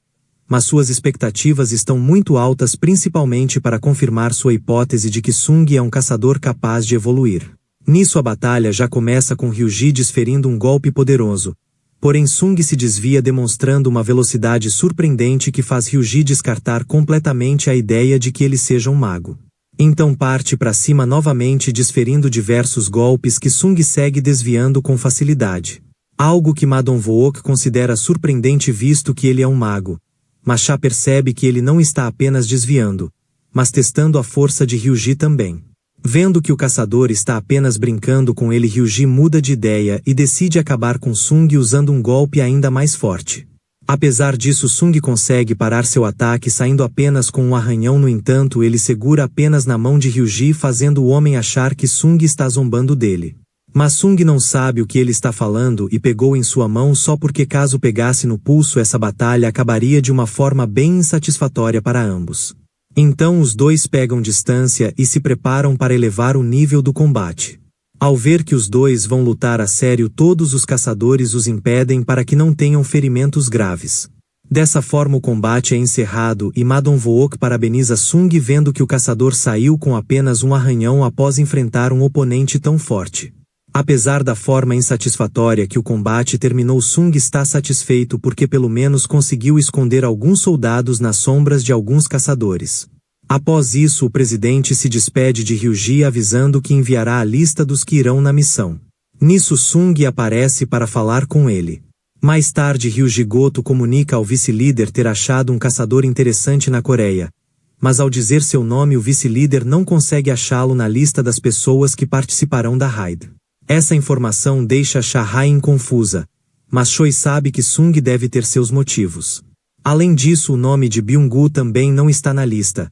mas suas expectativas estão muito altas, principalmente para confirmar sua hipótese de que Sung é um caçador capaz de evoluir. Nisso a batalha já começa com Ryuji desferindo um golpe poderoso, porém Sung se desvia demonstrando uma velocidade surpreendente que faz Ryuji descartar completamente a ideia de que ele seja um mago. Então parte para cima novamente desferindo diversos golpes que Sung segue desviando com facilidade. Algo que Ma Dongwook considera surpreendente visto que ele é um mago. Mas Cha percebe que ele não está apenas desviando, mas testando a força de Ryuji também. Vendo que o caçador está apenas brincando com ele, Ryuji muda de ideia e decide acabar com Sung usando um golpe ainda mais forte. Apesar disso, Sung consegue parar seu ataque saindo apenas com um arranhão. No entanto, ele segura apenas na mão de Ryuji, fazendo o homem achar que Sung está zombando dele. Mas Sung não sabe o que ele está falando e pegou em sua mão só porque caso pegasse no pulso essa batalha acabaria de uma forma bem insatisfatória para ambos. Então os dois pegam distância e se preparam para elevar o nível do combate. Ao ver que os dois vão lutar a sério, todos os caçadores os impedem para que não tenham ferimentos graves. Dessa forma o combate é encerrado e Ma Dongwook parabeniza Sung vendo que o caçador saiu com apenas um arranhão após enfrentar um oponente tão forte. Apesar da forma insatisfatória que o combate terminou, Sung está satisfeito porque pelo menos conseguiu esconder alguns soldados nas sombras de alguns caçadores. Após isso, o presidente se despede de Ryuji avisando que enviará a lista dos que irão na missão. Nisso Sung aparece para falar com ele. Mais tarde, Ryuji Goto comunica ao vice-líder ter achado um caçador interessante na Coreia, mas ao dizer seu nome o vice-líder não consegue achá-lo na lista das pessoas que participarão da raid. Essa informação deixa Shahrain confusa, mas Choi sabe que Sung deve ter seus motivos. Além disso, o nome de Byung-gu também não está na lista.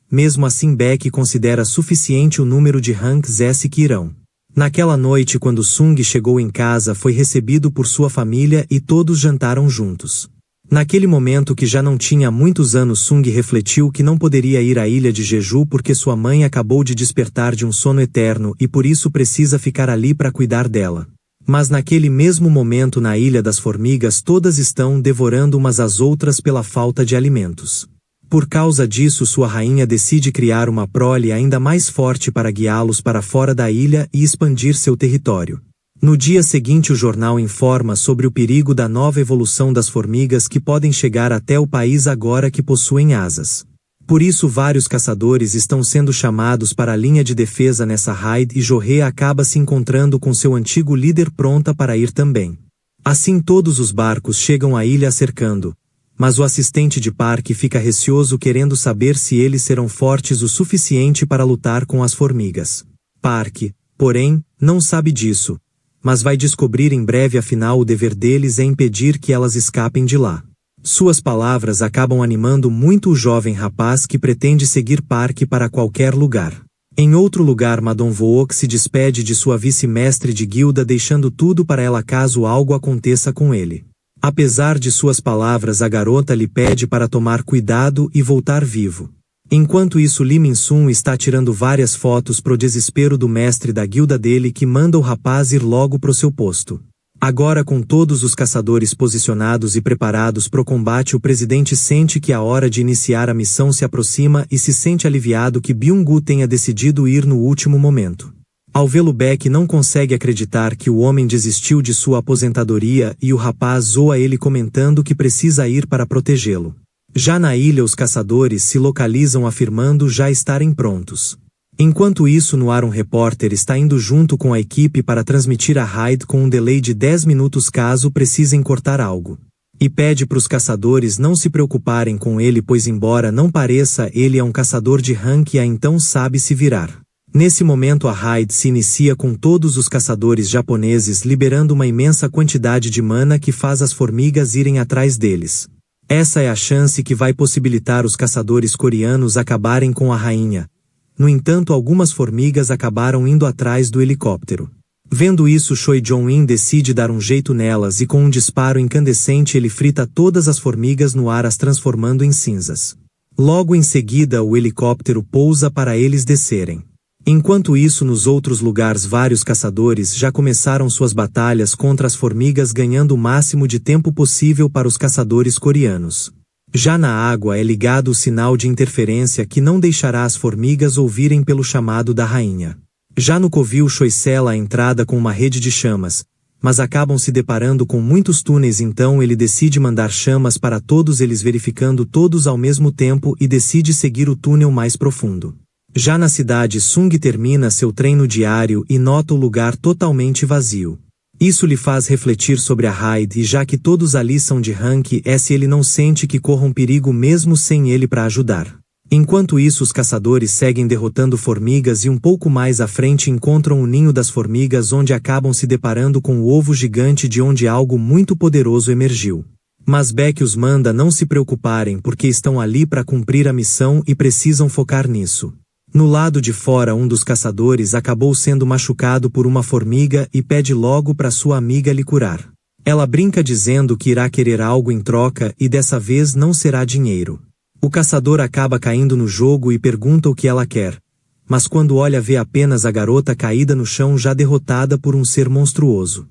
Mesmo assim, Beck considera suficiente o número de ranks S que irão. Naquela noite, quando Sung chegou em casa, foi recebido por sua família e todos jantaram juntos. Naquele momento que já não tinha muitos anos, Sung refletiu que não poderia ir à ilha de Jeju porque sua mãe acabou de despertar de um sono eterno e por isso precisa ficar ali para cuidar dela. Mas naquele mesmo momento na Ilha das Formigas todas estão devorando umas às outras pela falta de alimentos. Por causa disso, sua rainha decide criar uma prole ainda mais forte para guiá-los para fora da ilha e expandir seu território. No dia seguinte, o jornal informa sobre o perigo da nova evolução das formigas que podem chegar até o país agora que possuem asas. Por isso, vários caçadores estão sendo chamados para a linha de defesa nessa raid e Jorei acaba se encontrando com seu antigo líder pronta para ir também. Assim, todos os barcos chegam à ilha cercando, mas o assistente de Park fica receoso querendo saber se eles serão fortes o suficiente para lutar com as formigas. Park, porém, não sabe disso, mas vai descobrir em breve. Afinal, o dever deles é impedir que elas escapem de lá. Suas palavras acabam animando muito o jovem rapaz que pretende seguir Park para qualquer lugar. Em outro lugar, Ma Dongwook se despede de sua vice-mestre de guilda deixando tudo para ela caso algo aconteça com ele. Apesar de suas palavras, a garota lhe pede para tomar cuidado e voltar vivo. Enquanto isso, Lee Min-sun está tirando várias fotos pro desespero do mestre da guilda dele, que manda o rapaz ir logo pro seu posto. Agora, com todos os caçadores posicionados e preparados pro combate, o presidente sente que a hora de iniciar a missão se aproxima e se sente aliviado que Byung-gu tenha decidido ir no último momento. Ao vê-lo, Baek não consegue acreditar que o homem desistiu de sua aposentadoria e o rapaz zoa ele comentando que precisa ir para protegê-lo. Já na ilha, os caçadores se localizam afirmando já estarem prontos. Enquanto isso, no ar, um repórter está indo junto com a equipe para transmitir a raid com um delay de 10 minutos caso precisem cortar algo. E pede para os caçadores não se preocuparem com ele, pois embora não pareça, ele é um caçador de rank e então sabe se virar. Nesse momento, a raid se inicia com todos os caçadores japoneses liberando uma imensa quantidade de mana que faz as formigas irem atrás deles. Essa é a chance que vai possibilitar os caçadores coreanos acabarem com a rainha. No entanto, algumas formigas acabaram indo atrás do helicóptero. Vendo isso, Choi Jong-in decide dar um jeito nelas e com um disparo incandescente ele frita todas as formigas no ar, as transformando em cinzas. Logo em seguida, o helicóptero pousa para eles descerem. Enquanto isso, nos outros lugares, vários caçadores já começaram suas batalhas contra as formigas, ganhando o máximo de tempo possível para os caçadores coreanos. Já na água é ligado o sinal de interferência que não deixará as formigas ouvirem pelo chamado da rainha. Já no covil, Choi sela a entrada com uma rede de chamas, mas acabam se deparando com muitos túneis, então ele decide mandar chamas para todos eles, verificando todos ao mesmo tempo, e decide seguir o túnel mais profundo. Já na cidade, Sung termina seu treino diário e nota o lugar totalmente vazio. Isso lhe faz refletir sobre a raid, e já que todos ali são de rank S, ele não sente que corram perigo mesmo sem ele para ajudar. Enquanto isso, os caçadores seguem derrotando formigas e um pouco mais à frente encontram o ninho das formigas, onde acabam se deparando com o ovo gigante de onde algo muito poderoso emergiu. Mas Baek os manda não se preocuparem porque estão ali para cumprir a missão e precisam focar nisso. No lado de fora, um dos caçadores acabou sendo machucado por uma formiga e pede logo para sua amiga lhe curar. Ela brinca dizendo que irá querer algo em troca e dessa vez não será dinheiro. O caçador acaba caindo no jogo e pergunta o que ela quer, mas quando olha, vê apenas a garota caída no chão, já derrotada por um ser monstruoso.